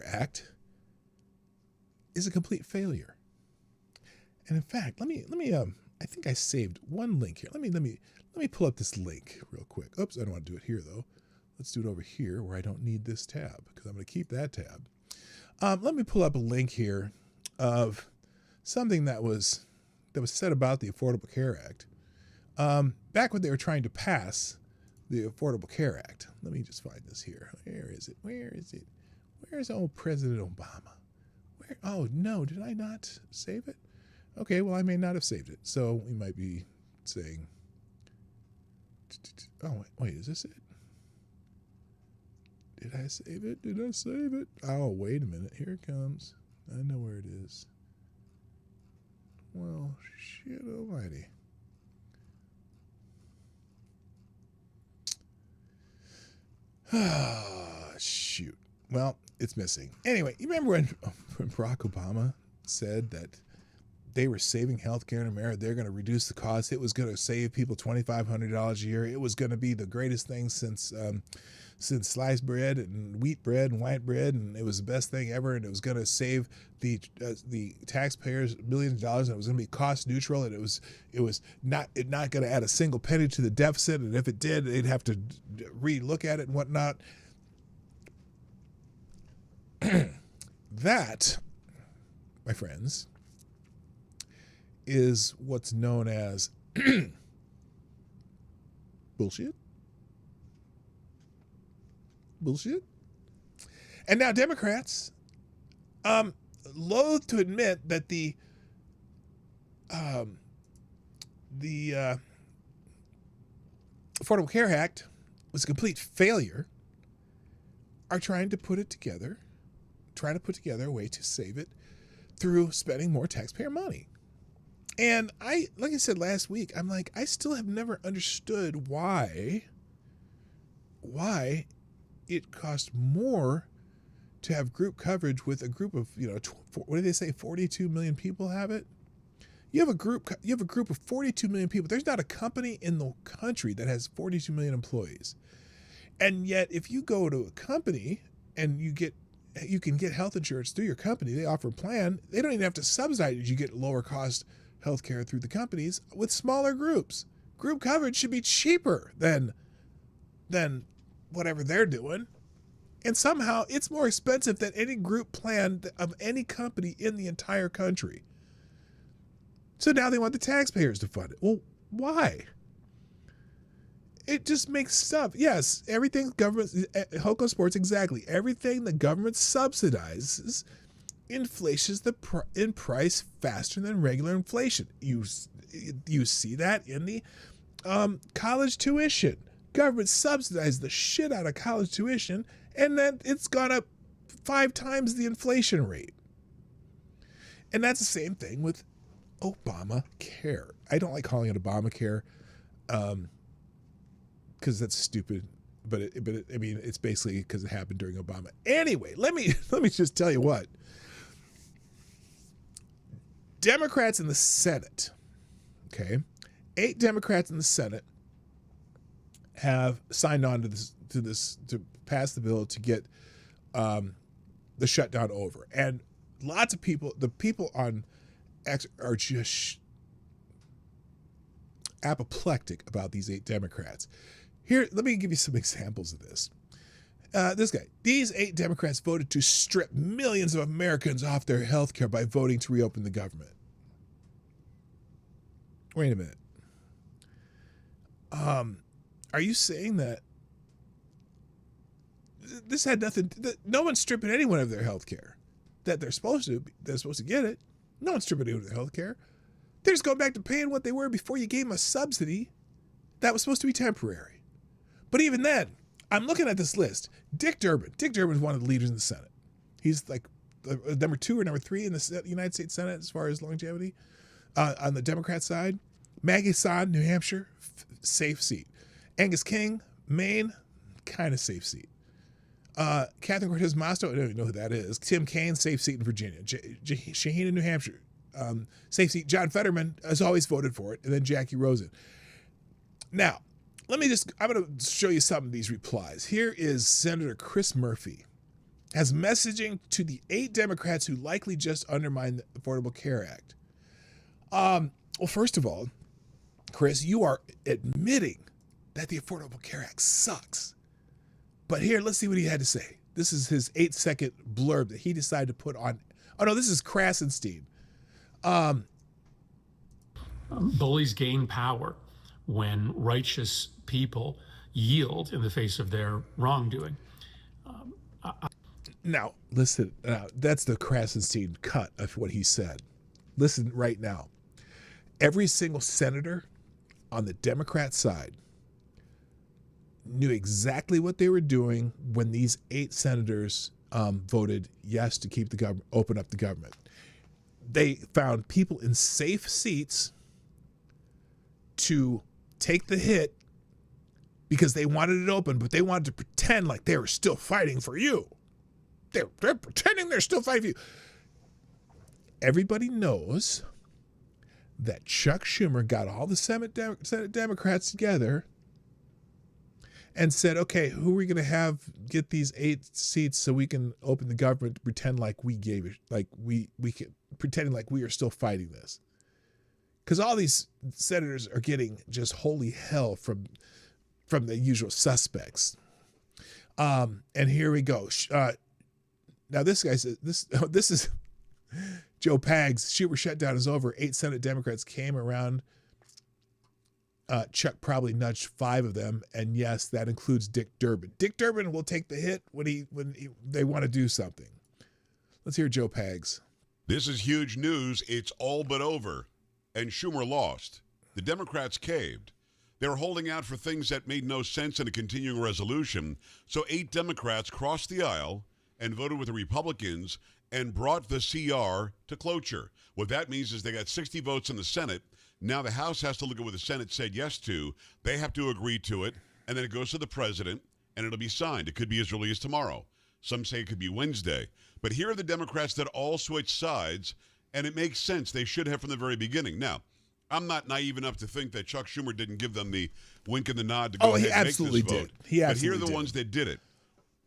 Act, is a complete failure. And in fact, let me I think I saved one link here. Let me pull up this link real quick. Oops, I don't want to do it here though. Let's do it over here where I don't need this tab, because I'm going to keep that tab. Let me pull up a link here of something that was said about the Affordable Care Act. back when they were trying to pass the Affordable Care Act. Let me just find this here. Where is it? Where is it? Where's old President Obama? Where? Oh, no, did I not save it? Okay, well, I may not have saved it. So we might be saying, oh, wait, is this it? Did I save it? Did I save it? Oh, wait a minute. Here it comes. I know where it is. Well, shit almighty. Ah, shoot. Well, it's missing. Anyway, you remember when Barack Obama said that they were saving healthcare in America? They're going to reduce the cost. It was going to save people $2,500 a year. It was going to be the greatest thing since sliced bread and wheat bread and white bread, and it was the best thing ever. And it was going to save the taxpayers millions of dollars, and it was going to be cost neutral, and it was not going to add a single penny to the deficit. And if it did, they'd have to re-look at it and whatnot. That, my friends, is what's known as bullshit. Bullshit. And now Democrats loathe to admit that the Affordable Care Act was a complete failure, are trying to put together a way to save it through spending more taxpayer money. And like I said last week, I'm like, I still have never understood why it costs more to have group coverage with a group of, what do they say, 42 million people have it? You have a group of 42 million people. There's not a company in the country that has 42 million employees. And yet if you go to a company and you can get health insurance through your company, they offer a plan, they don't even have to subsidize it. You get lower cost healthcare through the companies with smaller groups. Group coverage should be cheaper than whatever they're doing. And somehow it's more expensive than any group plan of any company in the entire country. So now they want the taxpayers to fund it. Well, why? It just makes stuff. Yes, everything government, Hoko Sports, exactly. Everything the government subsidizes inflations in price faster than regular inflation. You see that in the college tuition. Government subsidizes the shit out of college tuition, and then it's gone up 5 times the inflation rate. And that's the same thing with Obamacare. I don't like calling it Obamacare because that's stupid. But it's basically because it happened during Obama. Anyway, let me just tell you what. Democrats in the Senate, okay, 8 Democrats in the Senate have signed on to pass the bill to get the shutdown over. And lots of people, the people on X are just apoplectic about these 8 Democrats. Here, let me give you some examples of this. This guy, these 8 Democrats voted to strip millions of Americans off their health care by voting to reopen the government. Wait a minute. Are you saying that this had nothing, no one's stripping anyone of their health care that they're supposed to get it. No one's stripping anyone of their health care. They're just going back to paying what they were before you gave them a subsidy that was supposed to be temporary. But even then, I'm looking at this list. Dick Durbin is one of the leaders in the Senate. He's like number 2 or number 3 in the United States Senate as far as longevity. On the Democrat side, Maggie Sod, New Hampshire, safe seat. Angus King, Maine, kind of safe seat. Catherine Cortez Masto, I don't even know who that is. Tim Kaine, safe seat in Virginia. Shaheen in New Hampshire, safe seat. John Fetterman has always voted for it. And then Jackie Rosen. Now, I'm going to show you some of these replies. Here is Senator Chris Murphy as messaging to the 8 Democrats who likely just undermined the Affordable Care Act. Well, first of all, Chris, you are admitting that the Affordable Care Act sucks. But here, let's see what he had to say. This is his 8-second blurb that he decided to put on. Oh, no, this is Krasenstein. Bullies gain power when righteous people yield in the face of their wrongdoing. Now, listen, that's the Krasenstein cut of what he said. Listen right now. Every single senator on the Democrat side knew exactly what they were doing when these 8 senators voted yes to keep the government, open up the government. They found people in safe seats to take the hit because they wanted it open, but they wanted to pretend like they were still fighting for you. They're pretending they're still fighting for you. Everybody knows that Chuck Schumer got all the Senate Democrats together and said, okay, who are we going to get these 8 seats so we can open the government to pretend like we gave it, like we can, pretending like we are still fighting this. Because all these senators are getting just holy hell from the usual suspects. And here we go. Now this guy says, this is Joe Pags. Shutdown is over. 8 Senate Democrats came around. Chuck probably nudged 5 of them, and yes, that includes Dick Durbin. Dick Durbin will take the hit when they want to do something. Let's hear Joe Pags. This is huge news. It's all but over, and Schumer lost. The Democrats caved. They were holding out for things that made no sense in a continuing resolution, so 8 Democrats crossed the aisle and voted with the Republicans and brought the CR to cloture. What that means is they got 60 votes in the Senate. Now the House has to look at what the Senate said yes to. They have to agree to it, and then it goes to the president, and it'll be signed. It could be as early as tomorrow. Some say it could be Wednesday. But here are the Democrats that all switched sides, and it makes sense. They should have from the very beginning. Now, I'm not naive enough to think that Chuck Schumer didn't give them the wink and the nod to go ahead and make this vote. He absolutely did. But here are the ones that did it.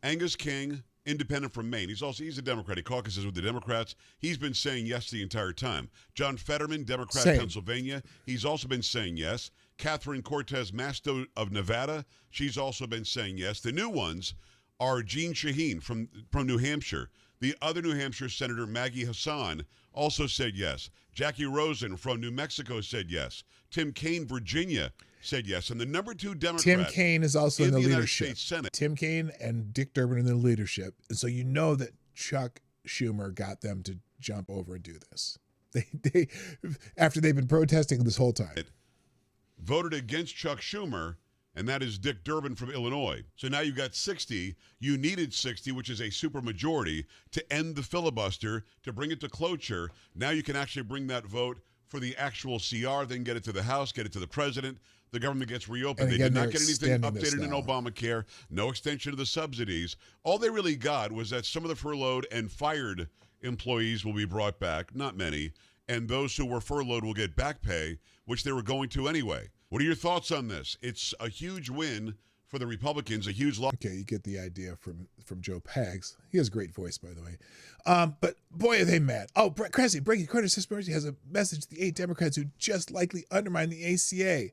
Angus King, independent from Maine. He's a Democrat. He caucuses with the Democrats. He's been saying yes the entire time. John Fetterman, Democrat, Pennsylvania. He's also been saying yes. Catherine Cortez Masto of Nevada. She's also been saying yes. The new ones are Jeanne Shaheen from New Hampshire. The other New Hampshire Senator, Maggie Hassan, also said yes. Jackie Rosen from New Mexico said yes. Tim Kaine, Virginia, said yes. And the number 2 Democrat, Tim Kaine is also in the United leadership. States Senate. Tim Kaine and Dick Durbin in the leadership. And so you know that Chuck Schumer got them to jump over and do this. They after they've been protesting this whole time. Voted against Chuck Schumer, and that is Dick Durbin from Illinois. So now you've got 60. You needed 60, which is a supermajority, to end the filibuster, to bring it to cloture. Now you can actually bring that vote for the actual CR, then get it to the House, get it to the president. The government gets reopened. They did not get anything updated in Obamacare, no extension of the subsidies. All they really got was that some of the furloughed and fired employees will be brought back, not many, and those who were furloughed will get back pay, which they were going to anyway. What are your thoughts on this? It's a huge win for the Republicans, a huge loss. Okay, you get the idea from Joe Pags. He has a great voice, by the way. But boy, are they mad. Oh, Cressy, breaking credit, Sister Mercy has a message to the 8 Democrats who just likely undermine the ACA.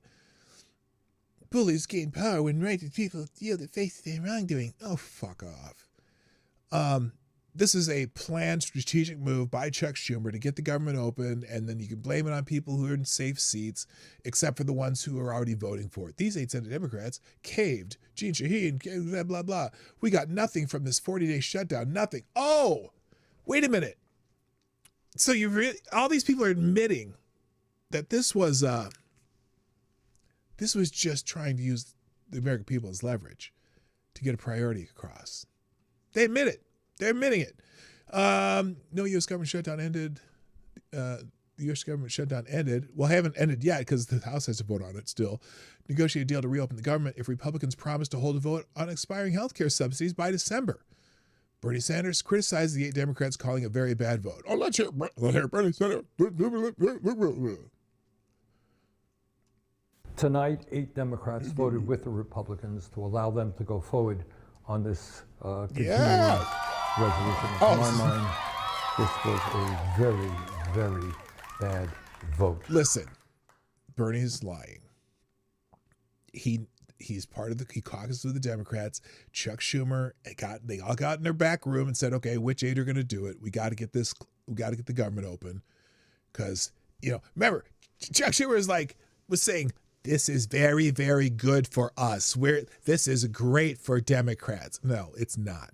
Bullies gain power when righteous people yield to face their wrongdoing. Oh, fuck off. This is a planned strategic move by Chuck Schumer to get the government open, and then you can blame it on people who are in safe seats, except for the ones who are already voting for it. These 8 Senate Democrats caved. Jeanne Shaheen, blah, blah, blah. We got nothing from this 40-day shutdown. Nothing. Oh, wait a minute. So all these people are admitting that this was just trying to use the American people as leverage to get a priority across. They admit it. They're admitting it. No U.S. government shutdown ended. The U.S. government shutdown ended. Well, haven't ended yet because the House has to vote on it still. Negotiate a deal to reopen the government if Republicans promise to hold a vote on expiring health care subsidies by December. Bernie Sanders criticized the 8 Democrats, calling it a very bad vote. Oh, let's hear Bernie Sanders. Tonight, 8 Democrats voted with the Republicans to allow them to go forward on this continuing resolution. To my mind, this was a very, very bad vote. Listen, Bernie's lying. He's part of he caucused with the Democrats. Chuck Schumer, they all got in their back room and said, okay, which 8 are going to do it? We got to get the government open. Because, remember, Chuck Schumer was saying, this is very, very good for us. This is great for Democrats. No, it's not.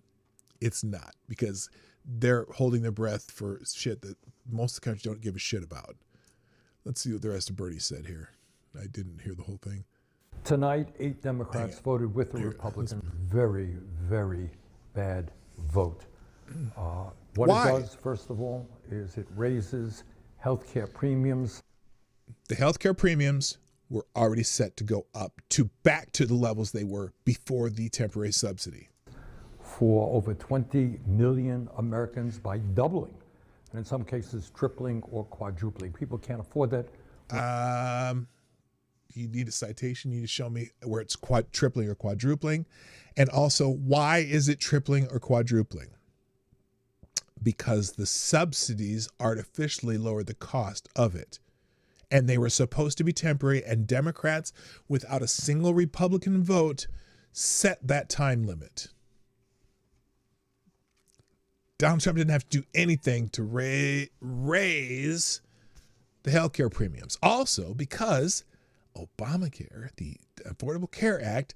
It's not, because they're holding their breath for shit that most of the country don't give a shit about. Let's see what the rest of Bernie said here. I didn't hear the whole thing. Tonight, 8 Democrats voted with the Republicans. Very, very bad vote. What Why? it does, first of all, is it raises healthcare premiums. The healthcare premiums were already set to go up to back to the levels they were before the temporary subsidy. For over 20 million Americans by doubling, and in some cases tripling or quadrupling. People can't afford that. You need a citation. You need to show me where it's tripling or quadrupling. And also, why is it tripling or quadrupling? Because the subsidies artificially lowered the cost of it. And they were supposed to be temporary, and Democrats, without a single Republican vote, set that time limit. Donald Trump didn't have to do anything to raise the healthcare premiums. Also, because Obamacare, the Affordable Care Act,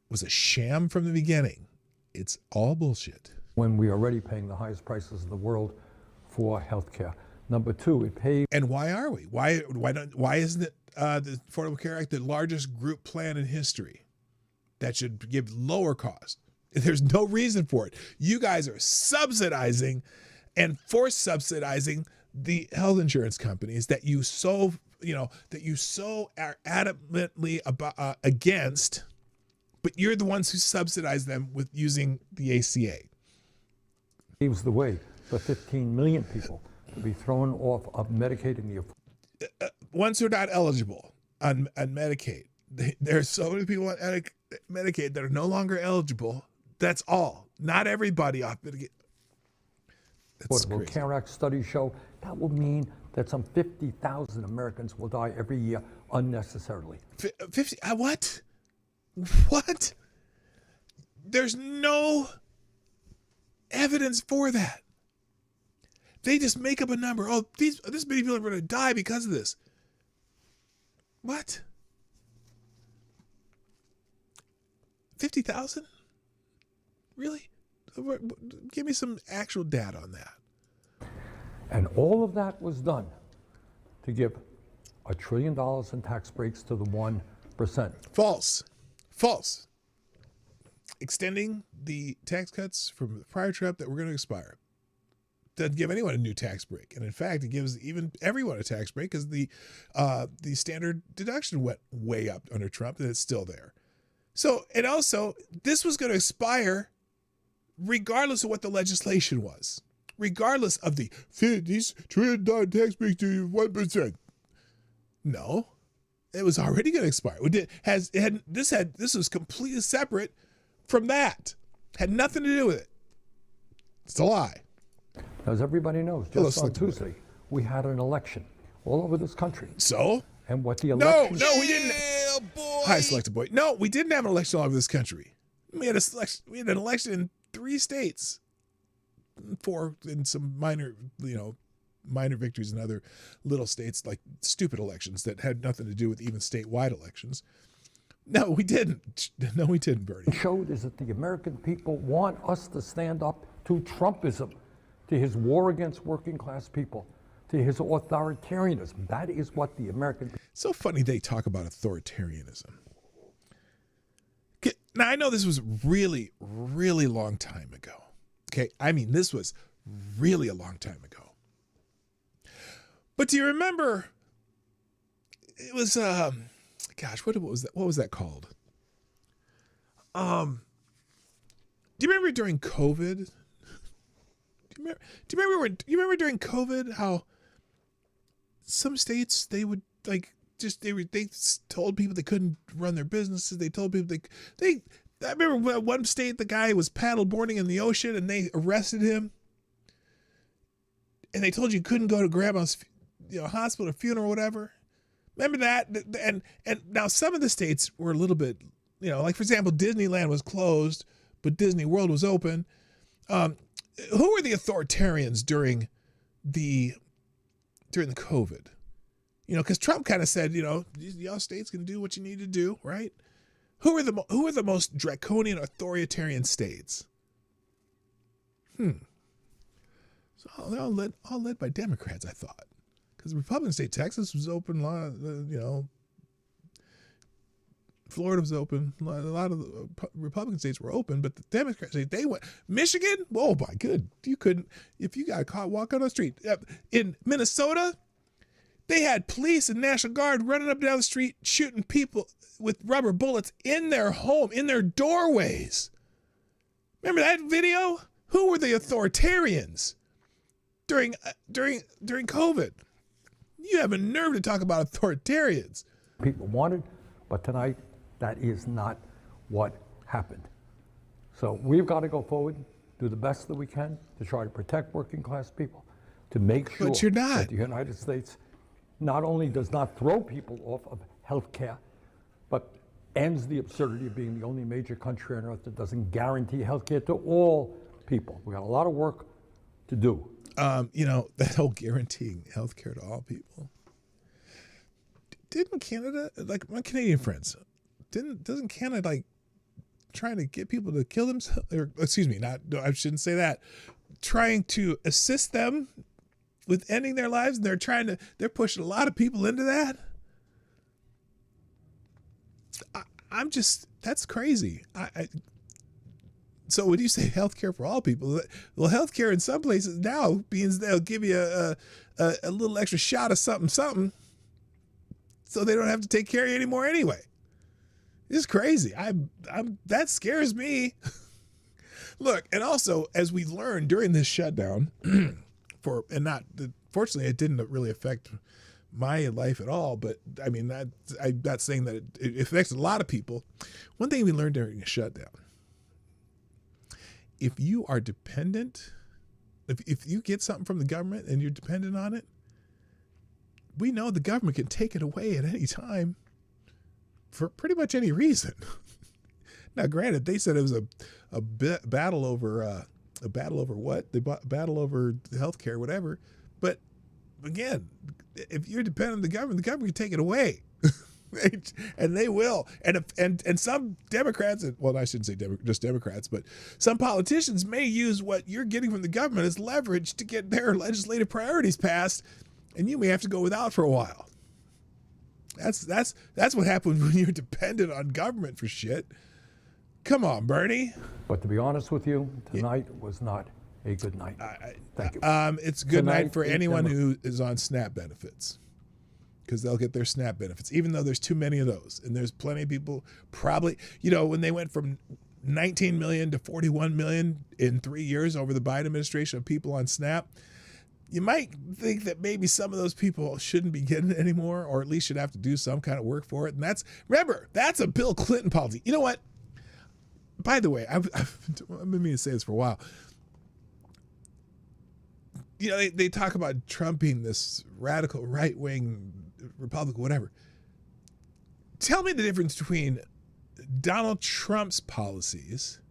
was a sham from the beginning. It's all bullshit. When we are already paying the highest prices in the world for health care. Number two, it pays. And why are we? Why isn't it the Affordable Care Act the largest group plan in history that should give lower cost? There's no reason for it. You guys are subsidizing and force subsidizing the health insurance companies that you so are adamantly against, but you're the ones who subsidize them with using the ACA. Paves the way for 15 million people to be thrown off of Medicaid and the ones who are not eligible on Medicaid. There are so many people on Medicaid that are no longer eligible. That's all. Not everybody off Medicaid. That's Affordable crazy. Care Act studies show that will mean that some 50,000 Americans will die every year unnecessarily. 50? What? What? There's no evidence for that. They just make up a number. Oh, this many people are going to die because of this. What? 50,000? Really? Give me some actual data on that. And all of that was done to give $1 trillion in tax breaks to the 1%. False. False. Extending the tax cuts from the prior Trump that were going to expire doesn't give anyone a new tax break. And in fact, it gives even everyone a tax break because the standard deduction went way up under Trump, and it's still there. So, and also, this was going to expire regardless of what the legislation was, regardless of these $1 trillion tax break to 1%. No, it was already going to expire. This was completely separate from that. Had nothing to do with it. It's a lie. As everybody knows, just on Tuesday, we had an election all over this country. So? And what the election... No, we didn't. Hi, Selected Boy. No, we didn't have an election all over this country. We had an election in 3 states. 4 in some minor victories in other little states, like stupid elections that had nothing to do with even statewide elections. No, we didn't. No, we didn't, Bernie. What showed is that the American people want us to stand up to Trumpism, to his war against working class people, to his authoritarianism. That is what the American people... So funny they talk about authoritarianism. Now, I know this was really, really long time ago. Okay, I mean, this was really a long time ago. But do you remember, it was, gosh, what was that? What was that called? Do you remember during COVID? Do you remember during COVID how some states they would they told people they couldn't run their businesses. They told people I remember one state, the guy was paddleboarding in the ocean and they arrested him. And they told you couldn't go to grandma's hospital or funeral or whatever. Remember that? And now some of the states were a little bit, like for example, Disneyland was closed, but Disney World was open. Who were the authoritarians during the COVID? because Trump kind of said, y'all states can do what you need to do, right? Who are the most draconian authoritarian states? So they're all led by Democrats, I thought, because Republican state, Texas was open, Florida was open, a lot of the Republican states were open, but the Democrat state, they went. Michigan, oh my good, you couldn't, if you got caught walking on the street. In Minnesota, they had police and National Guard running up and down the street shooting people with rubber bullets in their home, in their doorways. Remember that video? Who were the authoritarians during COVID? You have a nerve to talk about authoritarians. People wanted, but tonight that is not what happened. So we've got to go forward, do the best that we can to try to protect working class people, to make sure But you're not. that the United States not only does not throw people off of health care, but ends the absurdity of being the only major country on earth that doesn't guarantee health care to all people. We got a lot of work to do. That whole guaranteeing health care to all people. Didn't Canada, like my Canadian friends, doesn't Canada like trying to get people to kill themselves? Or excuse me, I shouldn't say that. Trying to assist them with ending their lives, and they're pushing a lot of people into that. That's crazy. So when you say healthcare for all people, well, healthcare in some places now means they'll give you a little extra shot of something, so they don't have to take care of you anymore anyway. It's crazy. That scares me. Look, and also as we learned during this shutdown, fortunately it didn't really affect my life at all, but I mean, I'm not saying that it affects a lot of people. One thing we learned during a shutdown: if you are dependent, if you get something from the government and you're dependent on it, we know the government can take it away at any time for pretty much any reason. Now, granted, they said it was a battle over what? The battle over healthcare, whatever. But again, if you're dependent on the government can take it away. And they will. And some Democrats, well, I shouldn't say just Democrats, but some politicians may use what you're getting from the government as leverage to get their legislative priorities passed, and you may have to go without for a while. That's what happens when you're dependent on government for shit. Come on, Bernie. But to be honest with you, tonight was not a good night. Thank you. It's a good night for anyone who is on SNAP benefits, because they'll get their SNAP benefits, even though there's too many of those. And there's plenty of people probably, when they went from 19 million to 41 million in 3 years over the Biden administration of people on SNAP, you might think that maybe some of those people shouldn't be getting it anymore, or at least should have to do some kind of work for it. And that's a Bill Clinton policy. You know what? By the way, I've been meaning to say this for a while. They talk about Trump being this radical right-wing Republican, whatever. Tell me the difference between Donald Trump's policies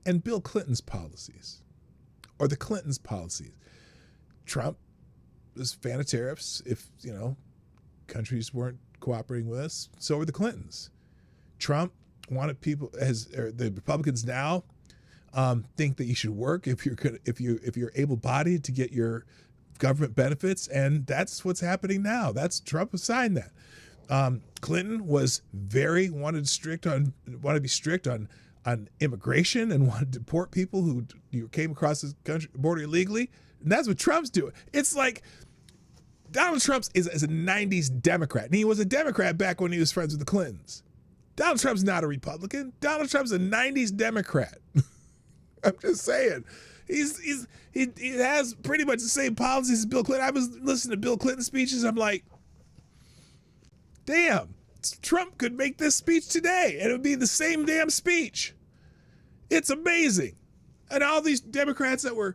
and Bill Clinton's policies, or the Clintons' policies. Trump was a fan of tariffs. If, countries weren't cooperating with us, so were the Clintons. Trump wanted people, the Republicans now think that you should work if you're able-bodied to get your government benefits, and that's what's happening now. Trump signed that. Clinton was wanted to be strict on immigration and wanted to deport people who came across the country border illegally, and that's what Trump's doing. It's like Donald Trump is a 90s Democrat, and he was a Democrat back when he was friends with the Clintons. Donald Trump's not a Republican. Donald Trump's a 90s Democrat. I'm just saying. He has pretty much the same policies as Bill Clinton. I was listening to Bill Clinton speeches. I'm like, damn, Trump could make this speech today and it would be the same damn speech. It's amazing. And all these Democrats that were,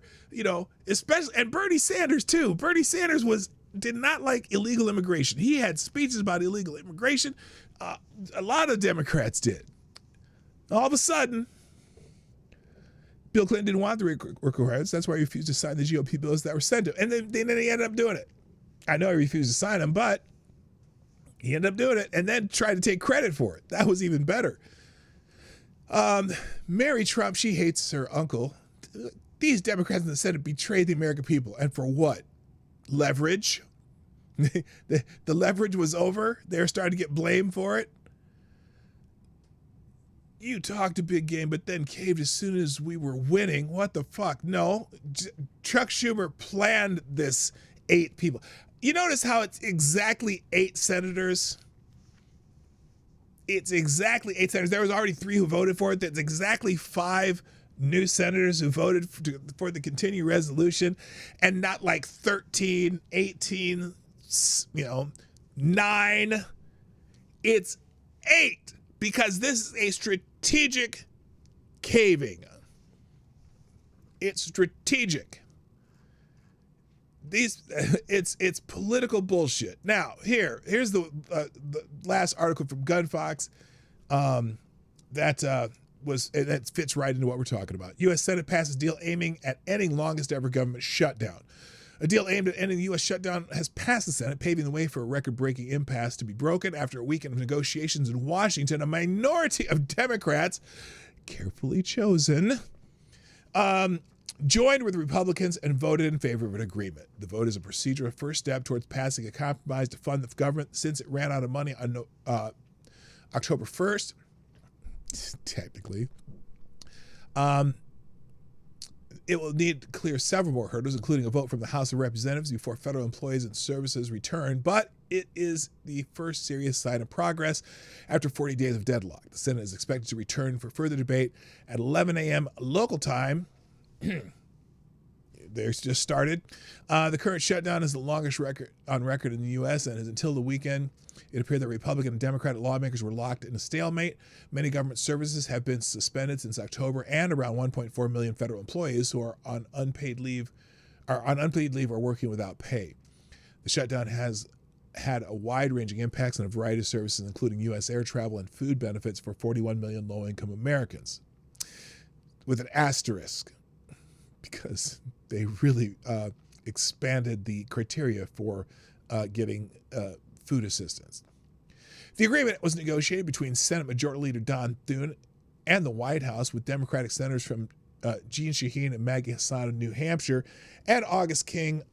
especially, and Bernie Sanders too. Bernie Sanders did not like illegal immigration. He had speeches about illegal immigration. A lot of Democrats did. All of a sudden, Bill Clinton didn't want the requirements. That's why he refused to sign the GOP bills that were sent to him. And then he ended up doing it. I know he refused to sign them, but he ended up doing it and then tried to take credit for it. That was even better. Mary Trump, she hates her uncle. These Democrats in the Senate betrayed the American people. And for what? Leverage. The leverage was over. They're starting to get blamed for it. You talked a big game, but then caved as soon as we were winning. What the fuck? No. Chuck Schumer planned this 8 people. You notice how it's exactly 8 senators? It's exactly 8 senators. There was already 3 who voted for it. That's exactly 5 new senators who voted for the continuing resolution, and not like 13, 18, 9. It's 8 because this is a strategic caving. It's strategic. It's political bullshit. Now, here's the last article from Gunfox that fits right into what we're talking about. U.S. Senate passes deal aiming at ending longest ever government shutdown. A deal aimed at ending the U.S. shutdown has passed the Senate, paving the way for a record-breaking impasse to be broken after a weekend of negotiations in Washington. A minority of Democrats, carefully chosen, joined with Republicans and voted in favor of an agreement. The vote is a procedural first step towards passing a compromise to fund the government since it ran out of money on October 1st. Technically. It will need to clear several more hurdles, including a vote from the House of Representatives before federal employees and services return, but it is the first serious sign of progress after 40 days of deadlock. The Senate is expected to return for further debate at 11 a.m. local time. There's just started. The current shutdown is the longest on record in the U.S. and is until the weekend. It appeared that Republican and Democratic lawmakers were locked in a stalemate. Many government services have been suspended since October, and around 1.4 million federal employees who are on unpaid leave or working without pay. The shutdown has had a wide-ranging impacts on a variety of services, including U.S. air travel and food benefits for 41 million low-income Americans, with an asterisk, because they really expanded the criteria for getting food assistance. The agreement was negotiated between Senate Majority Leader Don Thune and the White House, with Democratic senators from Jeanne Shaheen and Maggie Hassan of New Hampshire, and Angus King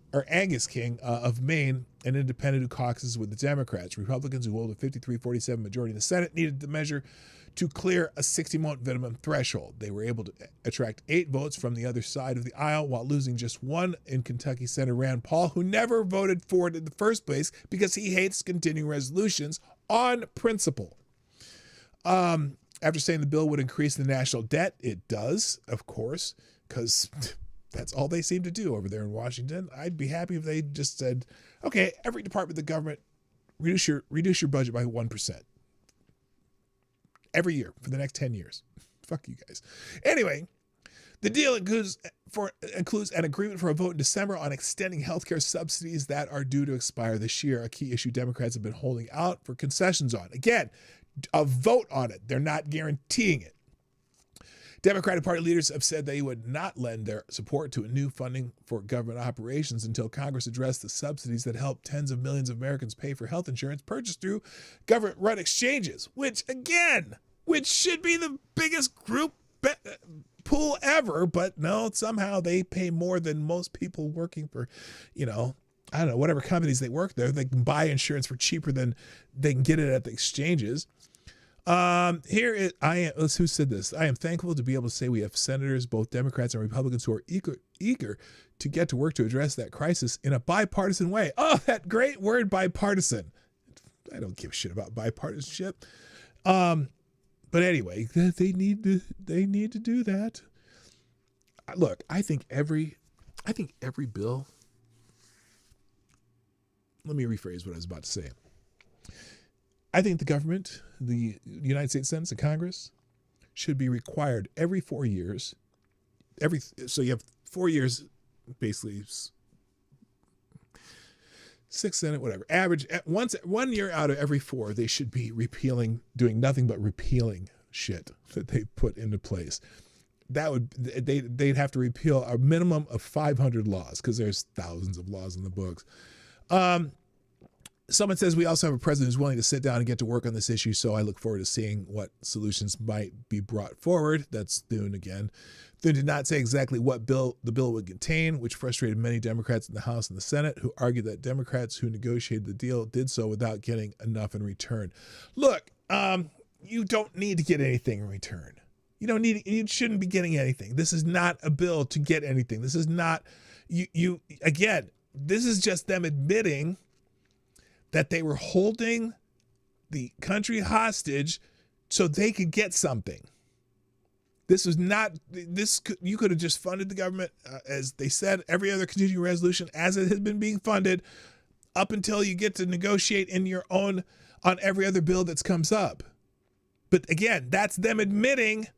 of Maine, an independent who caucuses with the Democrats. Republicans, who hold a 53-47 majority in the Senate, needed the measure to clear a 60-vote minimum threshold. They were able to attract 8 votes from the other side of the aisle, while losing just 1 in Kentucky Senator Rand Paul, who never voted for it in the first place because he hates continuing resolutions on principle. After saying the bill would increase the national debt, it does, of course, because that's all they seem to do over there in Washington. I'd be happy if they just said, okay, every department of the government, reduce your budget by 1%. Every year for the next 10 years. Fuck you guys. Anyway, the deal includes an agreement for a vote in December on extending healthcare subsidies that are due to expire this year, a key issue Democrats have been holding out for concessions on. Again, a vote on it. They're not guaranteeing it. Democratic Party leaders have said they would not lend their support to a new funding for government operations until Congress addressed the subsidies that help tens of millions of Americans pay for health insurance purchased through government-run exchanges, which should be the biggest group pool ever, but no, somehow they pay more than most people working for, I don't know, whatever companies they work there. They can buy insurance for cheaper than they can get it at the exchanges. Who said this? I am thankful to be able to say we have senators, both Democrats and Republicans, who are eager to get to work to address that crisis in a bipartisan way. Oh, that great word, bipartisan. I don't give a shit about bipartisanship. But anyway, they need to do that. Look, I think every bill. Let me rephrase what I was about to say. I think the government, the United States Senate and Congress, should be required every 4 years. So you have 4 years, basically 6 Senate, whatever. Average once 1 year out of every 4, they should be doing nothing but repealing shit that they put into place. They'd have to repeal a minimum of 500 laws, because there's thousands of laws in the books. Someone says we also have a president who's willing to sit down and get to work on this issue, so I look forward to seeing what solutions might be brought forward. That's Thune again. Thune did not say exactly what the bill would contain, which frustrated many Democrats in the House and the Senate, who argued that Democrats who negotiated the deal did so without getting enough in return. Look, you don't need to get anything in return. You shouldn't be getting anything. This is not a bill to get anything. This is not, again, this is just them admitting that they were holding the country hostage so they could get something. This was not, you could have just funded the government, as they said, every other continuing resolution as it has been being funded up until you get to negotiate in your own on every other bill that comes up. But again, that's them admitting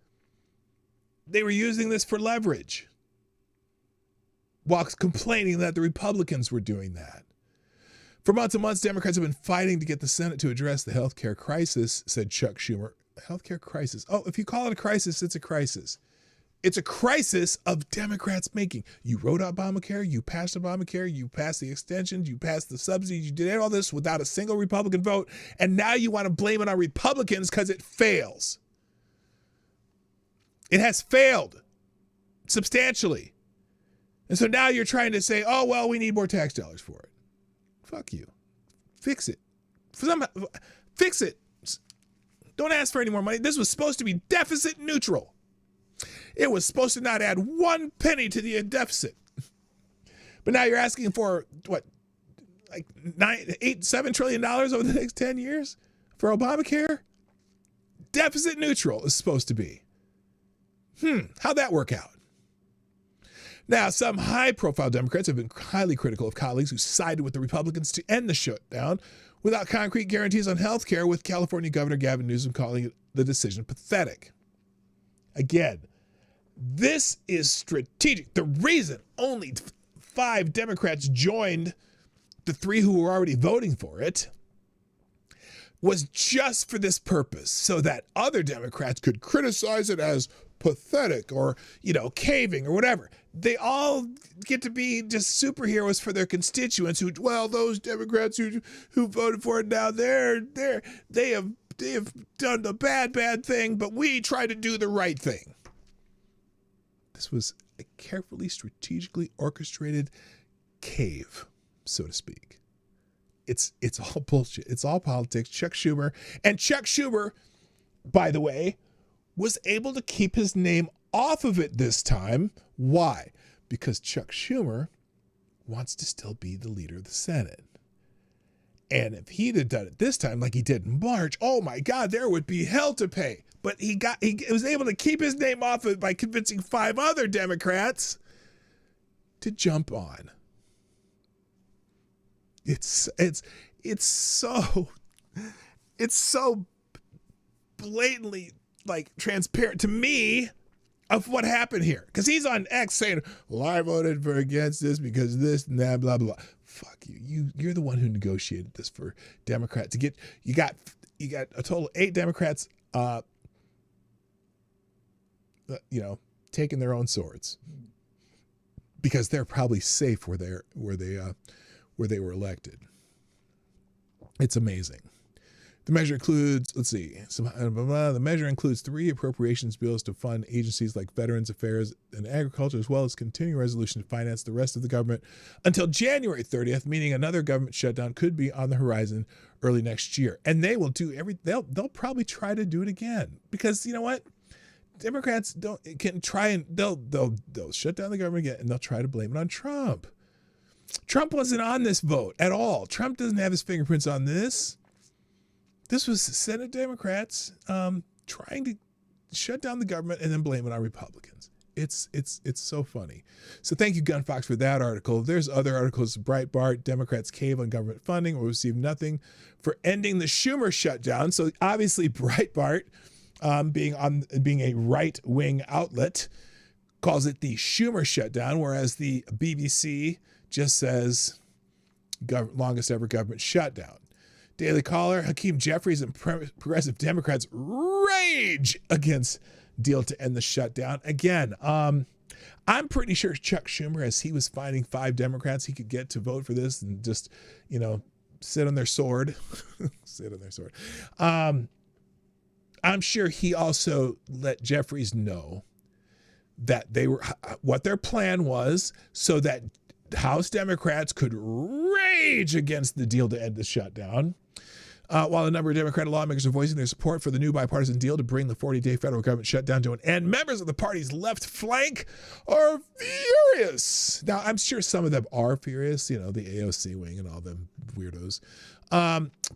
they were using this for leverage while complaining that the Republicans were doing that. For months and months, Democrats have been fighting to get the Senate to address the healthcare crisis, said Chuck Schumer. Healthcare crisis. Oh, if you call it a crisis, it's a crisis. It's a crisis of Democrats making. You wrote Obamacare, you passed Obamacare, you passed the extensions, you passed the subsidies, you did all this without a single Republican vote, and now you want to blame it on Republicans because it fails. It has failed substantially. And so now you're trying to say, oh, well, we need more tax dollars for it. Fuck you. Fix it. Fix it. Don't ask for any more money. This was supposed to be deficit neutral. It was supposed to not add 1 penny to the deficit. But now you're asking for what, like $7 trillion over the next 10 years for Obamacare? Deficit neutral is supposed to be. How'd that work out? Now, some high-profile Democrats have been highly critical of colleagues who sided with the Republicans to end the shutdown without concrete guarantees on health care, with California Governor Gavin Newsom calling the decision pathetic. Again, this is strategic. The reason only 5 Democrats joined the 3 who were already voting for it was just for this purpose, so that other Democrats could criticize it as pathetic or, caving or whatever. They all get to be just superheroes for their constituents who, well, those Democrats who voted for it now, they have done the bad thing, but we try to do the right thing. This was a carefully, strategically orchestrated cave, so to speak. It's all bullshit. It's all politics. Chuck Schumer, by the way, was able to keep his name off of it this time. Why? Because Chuck Schumer wants to still be the leader of the Senate. And if he'd have done it this time like he did in March, oh my God, there would be hell to pay. But he was able to keep his name off of it by convincing 5 other Democrats to jump on. It's so blatantly transparent to me of what happened here. Because he's on X saying, well, I voted against this because this and that, blah, blah, blah. Fuck you. You're the one who negotiated this for Democrats. You got a total of 8 Democrats taking their own swords because they're probably safe where they were elected. It's amazing. The measure includes, the measure includes 3 appropriations bills to fund agencies like Veterans Affairs and Agriculture, as well as continuing resolution to finance the rest of the government until January 30th, meaning another government shutdown could be on the horizon early next year. And they will do they'll probably try to do it again, because you know what? Democrats they'll shut down the government again, and they'll try to blame it on Trump. Trump wasn't on this vote at all. Trump doesn't have his fingerprints on this. This was Senate Democrats trying to shut down the government and then blame it on Republicans. It's so funny. So thank you, Gunfox, for that article. There's other articles. Breitbart, Democrats cave on government funding or receive nothing for ending the Schumer shutdown. So obviously Breitbart, being a right-wing outlet, calls it the Schumer shutdown, whereas the BBC just says longest ever government shutdown. Daily Caller, Hakeem Jeffries and progressive Democrats rage against deal to end the shutdown. Again, I'm pretty sure Chuck Schumer, as he was finding 5 Democrats he could get to vote for this and just, sit on their sword. Sit on their sword. I'm sure he also let Jeffries know that what their plan was so that House Democrats could rage against the deal to end the shutdown. While a number of Democratic lawmakers are voicing their support for the new bipartisan deal to bring the 40-day federal government shutdown to an end, members of the party's left flank are furious. Now, I'm sure some of them are furious, the AOC wing and all them weirdos.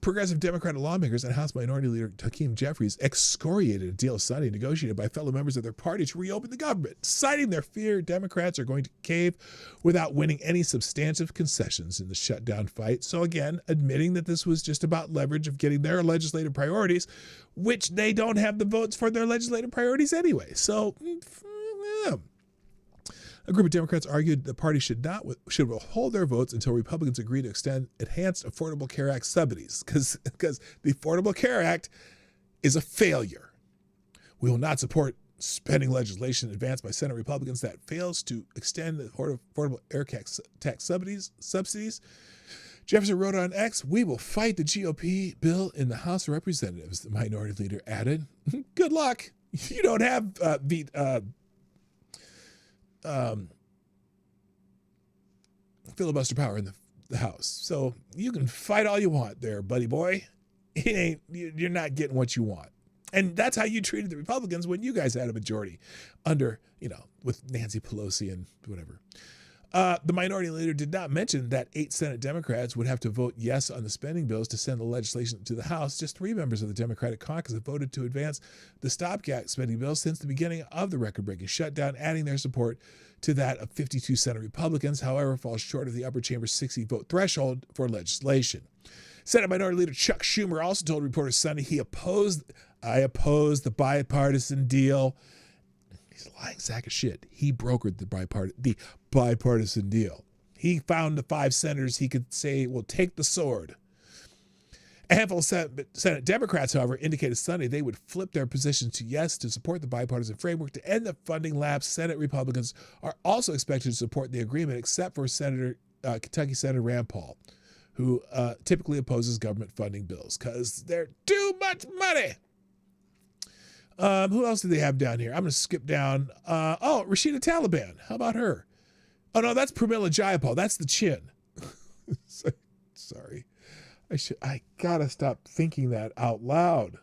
Progressive Democratic lawmakers and House Minority Leader Hakeem Jeffries excoriated a deal Sunday negotiated by fellow members of their party to reopen the government, citing their fear Democrats are going to cave without winning any substantive concessions in the shutdown fight. So again, admitting that this was just about leverage of getting their legislative priorities, which they don't have the votes for their legislative priorities anyway. So, yeah. A group of Democrats argued the party should withhold their votes until Republicans agree to extend enhanced Affordable Care Act subsidies, because the Affordable Care Act is a failure. We will not support spending legislation advanced by Senate Republicans that fails to extend the Affordable Care Tax subsidies. Jefferson wrote on X, "We will fight the GOP bill in the House of Representatives," the minority leader added. Good luck. You don't have filibuster power in the House. So you can fight all you want there, buddy boy. You're not getting what you want. And that's how you treated the Republicans when you guys had a majority under, with Nancy Pelosi and whatever. The minority leader did not mention that 8 Senate Democrats would have to vote yes on the spending bills to send the legislation to the House. Just 3 members of the Democratic caucus have voted to advance the stopgap spending bill since the beginning of the record-breaking shutdown, adding their support to that of 52 Senate Republicans, however, falls short of the upper chamber's 60-vote threshold for legislation. Senate Minority Leader Chuck Schumer also told reporters Sunday I oppose the bipartisan deal. He's a lying sack of shit. He brokered the bipartisan deal. He found the 5 senators he could say will take the sword. A handful of Senate Democrats, however, indicated Sunday they would flip their position to yes to support the bipartisan framework to end the funding lapse. Senate Republicans are also expected to support the agreement, except for Kentucky Senator Rand Paul, who typically opposes government funding bills because they're too much money. Who else do they have down here? I'm going to skip down. Rashida Taliban. How about her? Oh, no, that's Pramila Jayapal. That's the chin. Sorry. I gotta stop thinking that out loud.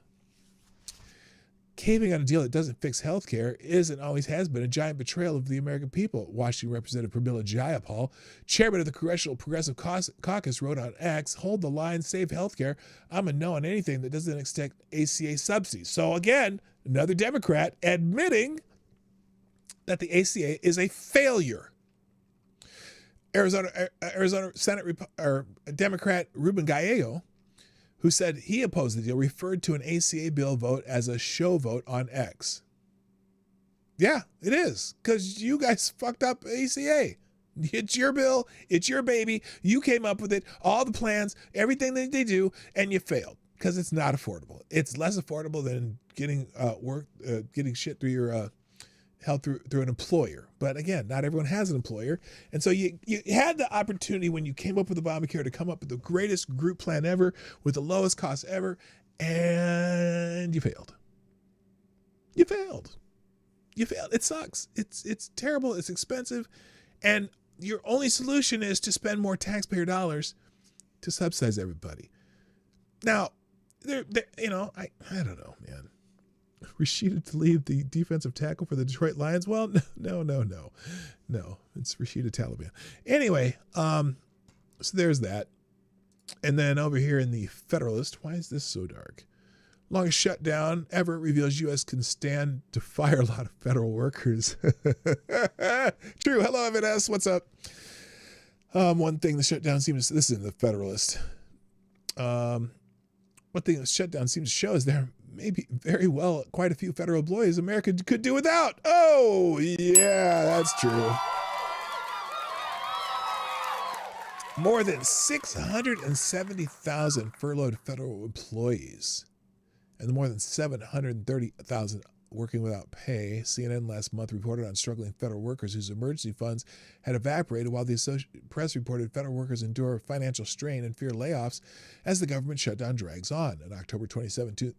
Caving on a deal that doesn't fix healthcare is and always has been a giant betrayal of the American people, Washington Representative Pramila Jayapal, chairman of the Congressional Progressive Caucus, wrote on X, "Hold the line, save healthcare. I'm a no on anything that doesn't extend ACA subsidies." So again, another Democrat admitting that the ACA is a failure. Arizona Senate Democrat Ruben Gallego, who said he opposed the deal, referred to an ACA bill vote as a show vote on X. Yeah, it is, because you guys fucked up ACA. It's your bill. It's your baby. You came up with it, all the plans, everything that they do, and you failed because it's not affordable. It's less affordable than getting getting shit through your health through an employer. But again, not everyone has an employer. And so you had the opportunity when you came up with Obamacare to come up with the greatest group plan ever with the lowest cost ever, and you failed. You failed. It sucks. It's terrible. It's expensive. And your only solution is to spend more taxpayer dollars to subsidize everybody. Now, I don't know, man. Rashida Tlaib, the defensive tackle for the Detroit Lions. Well, no. It's Rashida Taliban. Anyway, so there's that. And then over here in the Federalist, why is this so dark? Longest shutdown ever reveals U.S. can stand to fire a lot of federal workers. True. Hello, Evan. What's up? One thing the shutdown seems to, this is in the Federalist. One thing the shutdown seems to show is there may be very well quite a few federal employees America could do without. Oh, yeah, that's true. More than 670,000 furloughed federal employees and more than 730,000 working without pay. CNN last month reported on struggling federal workers whose emergency funds had evaporated, while the Associated Press reported federal workers endure financial strain and fear layoffs as the government shutdown drags on. An October 27th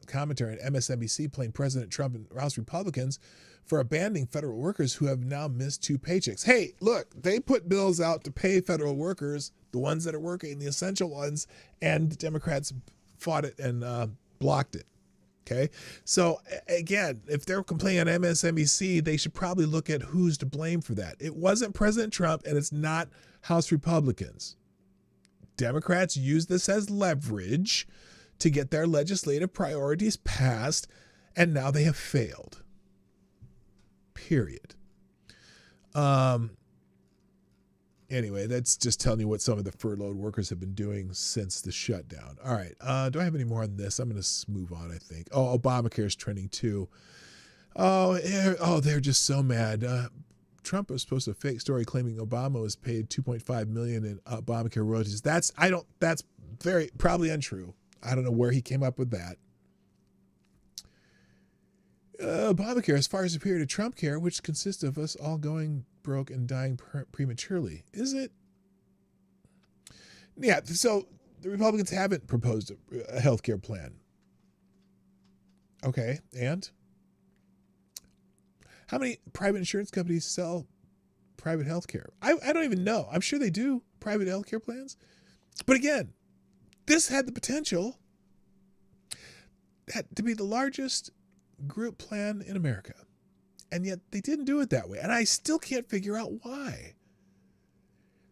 commentary on MSNBC blamed President Trump and House Republicans for abandoning federal workers who have now missed 2 paychecks. Hey, look, they put bills out to pay federal workers, the ones that are working, the essential ones, and the Democrats fought it and blocked it. Okay, so again, if they're complaining on MSNBC, they should probably look at who's to blame for that. It wasn't President Trump, and it's not House Republicans. Democrats use this as leverage to get their legislative priorities passed, and now they have failed. Period. Anyway, that's just telling you what some of the furloughed workers have been doing since the shutdown. All right. Do I have any more on this? I'm going to move on, I think. Oh, Obamacare is trending too. They're just so mad. Trump was supposed to fake story claiming Obama was paid $2.5 million in Obamacare royalties. That's very probably untrue. I don't know where he came up with that. Obamacare is far superior to Trump care, which consists of us all going broke and dying prematurely. Is it? Yeah, so the Republicans haven't proposed a health care plan. Okay, and? How many private insurance companies sell private health care? I don't even know. I'm sure they do, private health care plans. But again, this had the potential to be the largest group plan in America. And yet they didn't do it that way. And I still can't figure out why.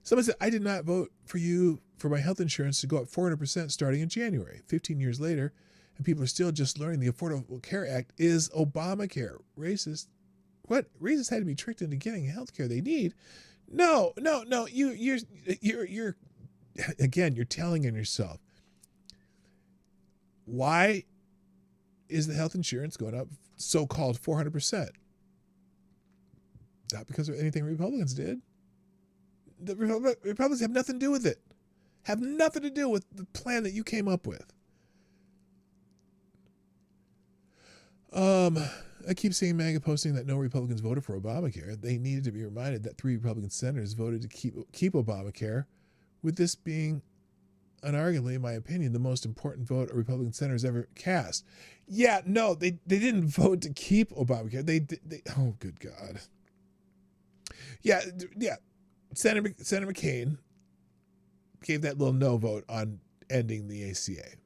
Someone said, I did not vote for you for my health insurance to go up 400% starting in January. 15 years later, and people are still just learning the Affordable Care Act is Obamacare. Racist. What? Racists had to be tricked into getting health care they need. No. You're again, you're telling on yourself. Why is the health insurance going up so-called 400%? Not because of anything Republicans did. The Republicans have nothing to do with it. Have nothing to do with the plan that you came up with. I keep seeing MAGA posting that no Republicans voted for Obamacare. They needed to be reminded that 3 Republican senators voted to keep Obamacare, with this being unarguably, in my opinion, the most important vote a Republican senator has ever cast. Yeah, no, they didn't vote to keep Obamacare. They oh, good God. Yeah. Senator McCain gave that little no vote on ending the ACA.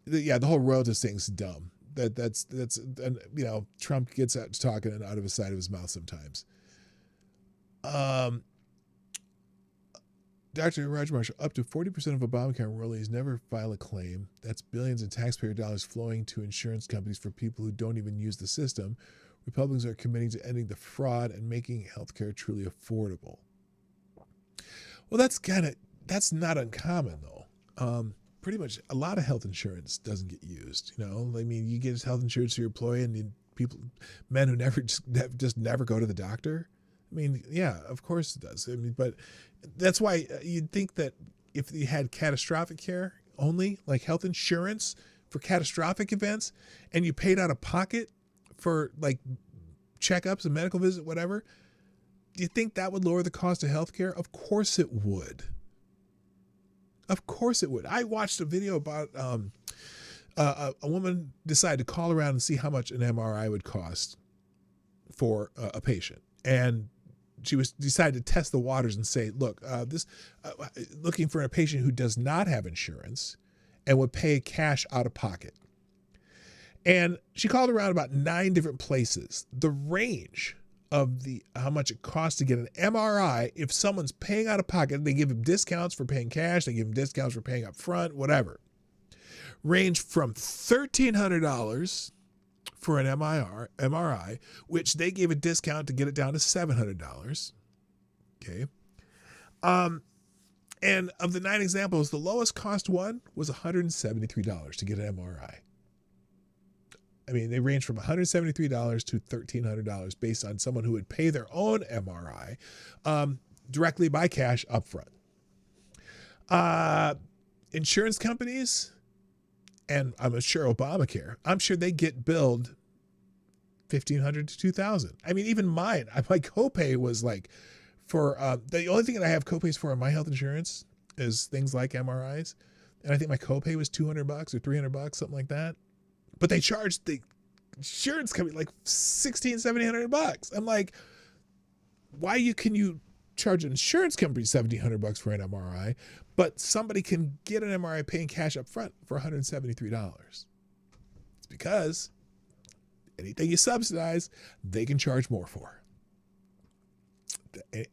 The whole royalties thing's dumb. That's Trump gets out talking out of the side of his mouth sometimes. Dr. Roger Marshall, up to 40% of Obamacare enrollees never file a claim. That's billions in taxpayer dollars flowing to insurance companies for people who don't even use the system. Republicans are committing to ending the fraud and making healthcare truly affordable. Well, that's not uncommon though. Pretty much a lot of health insurance doesn't get used. You get health insurance for your employee, and men who just never go to the doctor. Yeah, of course it does. But that's why you'd think that if you had catastrophic care only, like health insurance for catastrophic events, and you paid out of pocket for like checkups and medical visit, whatever, do you think that would lower the cost of healthcare? Of course it would. Of course it would. I watched a video about a woman decided to call around and see how much an MRI would cost for a patient. And she decided to test the waters and say, look, looking for a patient who does not have insurance and would pay cash out of pocket. And she called around about 9 different places. The range of how much it costs to get an MRI, if someone's paying out of pocket, they give them discounts for paying cash, they give them discounts for paying up front, whatever. Range from $1,300 for an MRI, which they gave a discount to get it down to $700. Okay. And of the 9 examples, the lowest cost one was $173 to get an MRI. They range from $173 to $1,300 based on someone who would pay their own MRI directly by cash up front. Insurance companies, and I'm sure Obamacare, I'm sure they get billed $1,500 to $2,000. I mean, even mine, my copay was like for the only thing that I have copays for on my health insurance is things like MRIs, and I think my copay was $200 or $300, something like that. But they charged the insurance company like $1,600-$1,700. I'm like, why can you charge an insurance company $1,700 for an MRI, but somebody can get an MRI paying cash up front for $173? It's because anything you subsidize, they can charge more for.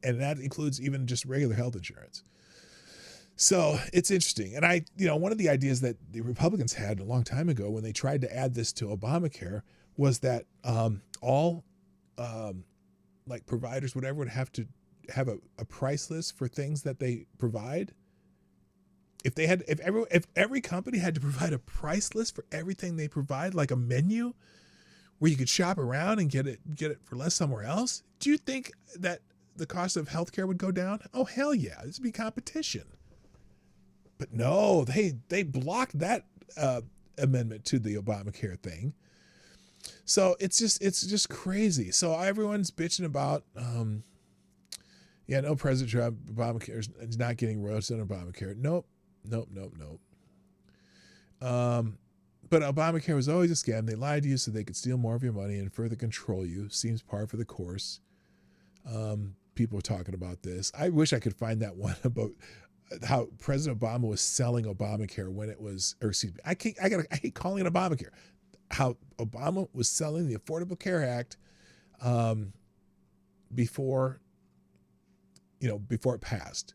And that includes even just regular health insurance. So it's interesting. And one of the ideas that the Republicans had a long time ago when they tried to add this to Obamacare was that all like providers, whatever, would have to have a price list for things that they provide. If every company had to provide a price list for everything they provide, like a menu where you could shop around and get it for less somewhere else, do you think that the cost of healthcare would go down? Oh, hell yeah. This would be competition. But no, they blocked that amendment to the Obamacare thing. So it's just crazy. So everyone's bitching about, no, President Trump, Obamacare is not getting roasted on Obamacare. Nope. But Obamacare was always a scam. They lied to you so they could steal more of your money and further control you. Seems par for the course. People are talking about this. I wish I could find that one about how President Obama was selling Obamacare when it was, or excuse me, I hate calling it Obamacare. How Obama was selling the Affordable Care Act before it passed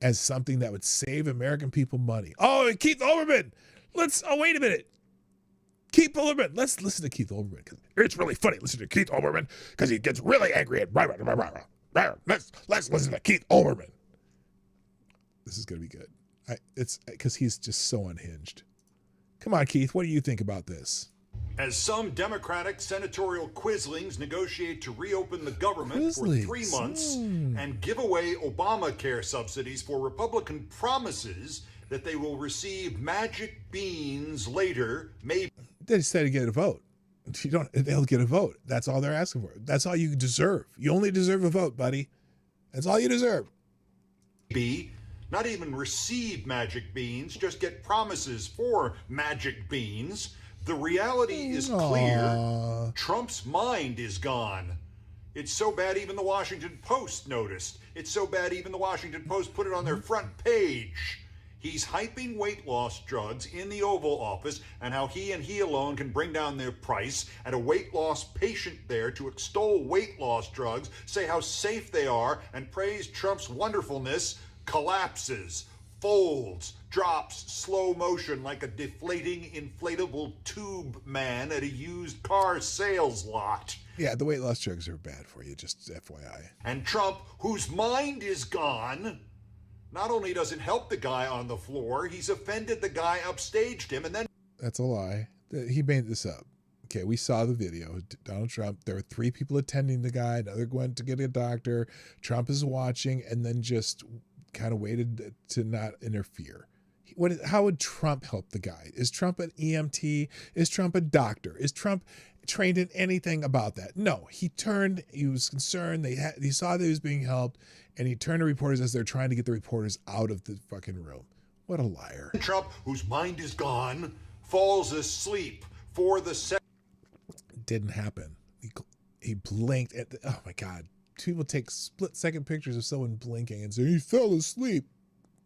as something that would save American people money. Oh, Keith Olbermann. Wait a minute. Keith Olbermann. Let's listen to Keith Olbermann. It's really funny. Listen to Keith Olbermann because he gets really angry. Let's listen to Keith Olbermann. This is going to be good. It's because he's just so unhinged. Come on, Keith. What do you think about this? As some Democratic senatorial quislings negotiate to reopen the government for 3 months and give away Obamacare subsidies for Republican promises that they will receive magic beans later, maybe. They said to get a vote. They'll get a vote. That's all they're asking for. That's all you deserve. You only deserve a vote, buddy. That's all you deserve. Not even receive magic beans, just get promises for magic beans. The reality is clear. Trump's mind is gone. It's so bad even the Washington Post noticed. It's so bad even the Washington Post put it on their front page. He's hyping weight loss drugs in the Oval Office and how he and he alone can bring down their price, and a weight loss patient there to extol weight loss drugs, say how safe they are, and praise Trump's wonderfulness, collapses, folds, drops, slow motion like a deflating inflatable tube man at a used car sales lot. Yeah, the weight loss drugs are bad for you, just FYI. And Trump, whose mind is gone, not only doesn't help the guy on the floor, he's offended the guy upstaged him, and then... That's a lie. He made this up. Okay, we saw the video. Donald Trump, there were 3 people attending the guy, another went to get a doctor. Trump is watching and then just kind of waited to not interfere. How would Trump help the guy? Is Trump an EMT? Is Trump a doctor? Is Trump trained in anything about that? No, he was concerned. He saw that he was being helped, and he turned to reporters as they're trying to get the reporters out of the fucking room. What a liar. Trump, whose mind is gone, falls asleep for the Didn't happen. He blinked at oh my God. People take split-second pictures of someone blinking and say, he fell asleep.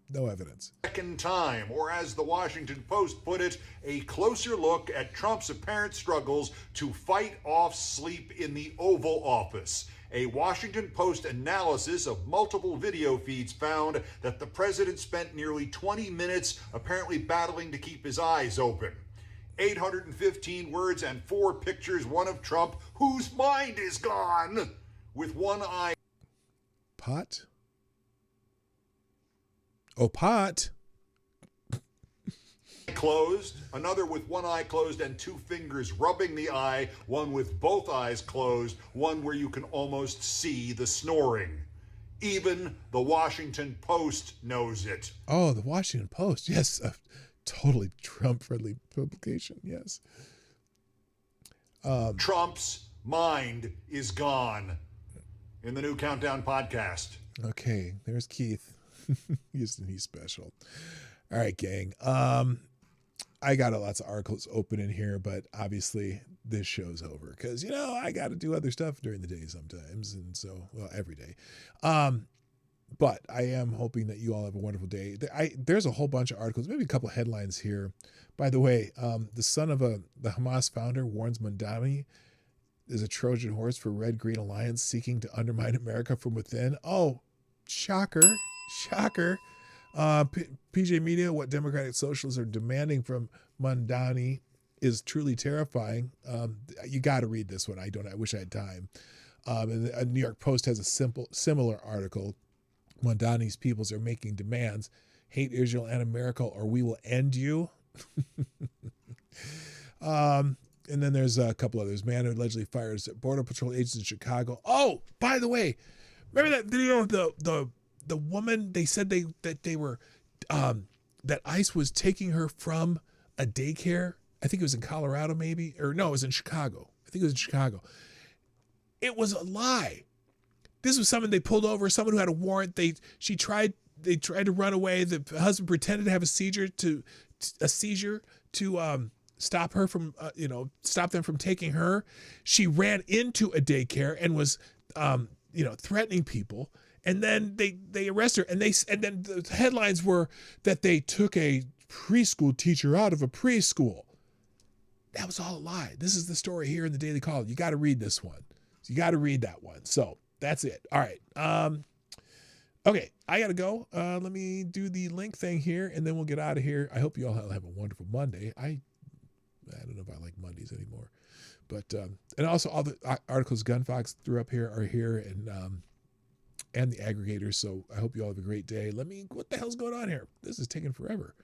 No evidence. Second time, or as the Washington Post put it, a closer look at Trump's apparent struggles to fight off sleep in the Oval Office. A Washington Post analysis of multiple video feeds found that the president spent nearly 20 minutes apparently battling to keep his eyes open. 815 words and 4 pictures, one of Trump, whose mind is gone, with one eye. Pot? Oh, pot. Closed, another with one eye closed and 2 fingers rubbing the eye, one with both eyes closed, one where you can almost see the snoring. Even the Washington Post knows it. Oh, the Washington Post. Yes. totally Trump-friendly publication. Yes. Trump's mind is gone in the new Countdown podcast. Okay, there's Keith. He's special. All right, gang. I got lots of articles open in here, but obviously this show's over because, you know, I got to do other stuff during the day sometimes. And so, well, every day. But I am hoping that you all have a wonderful day. There's a whole bunch of articles, maybe a couple of headlines here. By the way, the son of the Hamas founder warns Damme is a Trojan horse for Red Green Alliance seeking to undermine America from within. Oh, shocker. PJ Media, what Democratic Socialists are demanding from Mandani is truly terrifying. You got to read this one. I wish I had time. And the New York Post has a similar article. Mandani's peoples are making demands. Hate Israel and America or we will end you. And then there's a couple others. Man who allegedly fires Border Patrol agents in Chicago. Oh, by the way, remember that video of the woman? They said that ICE was taking her from a daycare. I think it was in Colorado, maybe, or no, it was in Chicago. I think it was in Chicago. It was a lie. This was someone they pulled over, someone who had a warrant. They tried to run away. The husband pretended to have a seizure to stop her from, stop them from taking her. She ran into a daycare and was, threatening people. And then they arrest her. And then the headlines were that they took a preschool teacher out of a preschool. That was all a lie. This is the story here in the Daily Call. You got to read this one. You got to read that one. So that's it. All right. Okay, I got to go. Let me do the link thing here, and then we'll get out of here. I hope you all have a wonderful Monday. I don't know if I like Mondays anymore. But, and also all the articles Gunfox threw up here are here, and the aggregators. So I hope you all have a great day. What the hell's going on here? This is taking forever.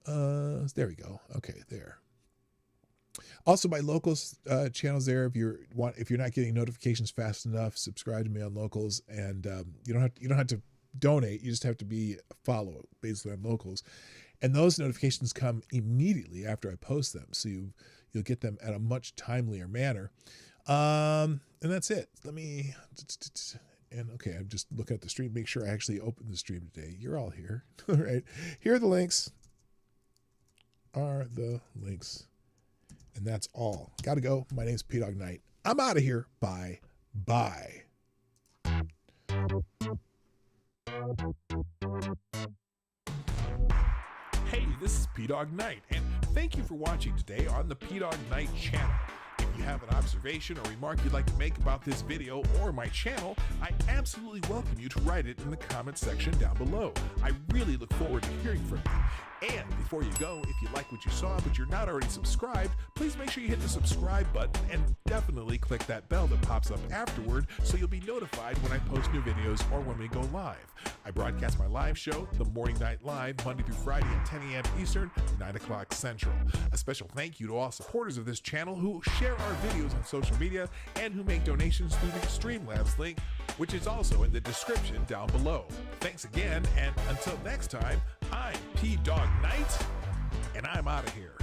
There we go. Okay, there. Also, my locals channels there. If you're not getting notifications fast enough, subscribe to me on locals, and you don't have to donate. You just have to be a follow basically on locals, and those notifications come immediately after I post them, so you'll get them at a much timelier manner. And that's it. Okay, I'm just looking at the stream. Make sure I actually open the stream today. You're all here. All right. Here are the links. And that's all. Gotta go. My name's PDawgKnight. I'm out of here. Bye. Bye. Hey, this is PDawgKnight, and thank you for watching today on the PDawgKnight channel. If you have an observation or remark you'd like to make about this video or my channel, I absolutely welcome you to write it in the comment section down below. I really look forward to hearing from you. And before you go, if you like what you saw but you're not already subscribed, please make sure you hit the subscribe button and definitely click that bell that pops up afterward so you'll be notified when I post new videos or when we go live. I broadcast my live show, The Morning Night Live, Monday through Friday at 10 a.m. Eastern, 9 o'clock Central. A special thank you to all supporters of this channel who share our videos on social media and who make donations through the Streamlabs link, which is also in the description down below. Thanks again, and until next time, I'm PDawgKnight, and I'm out of here.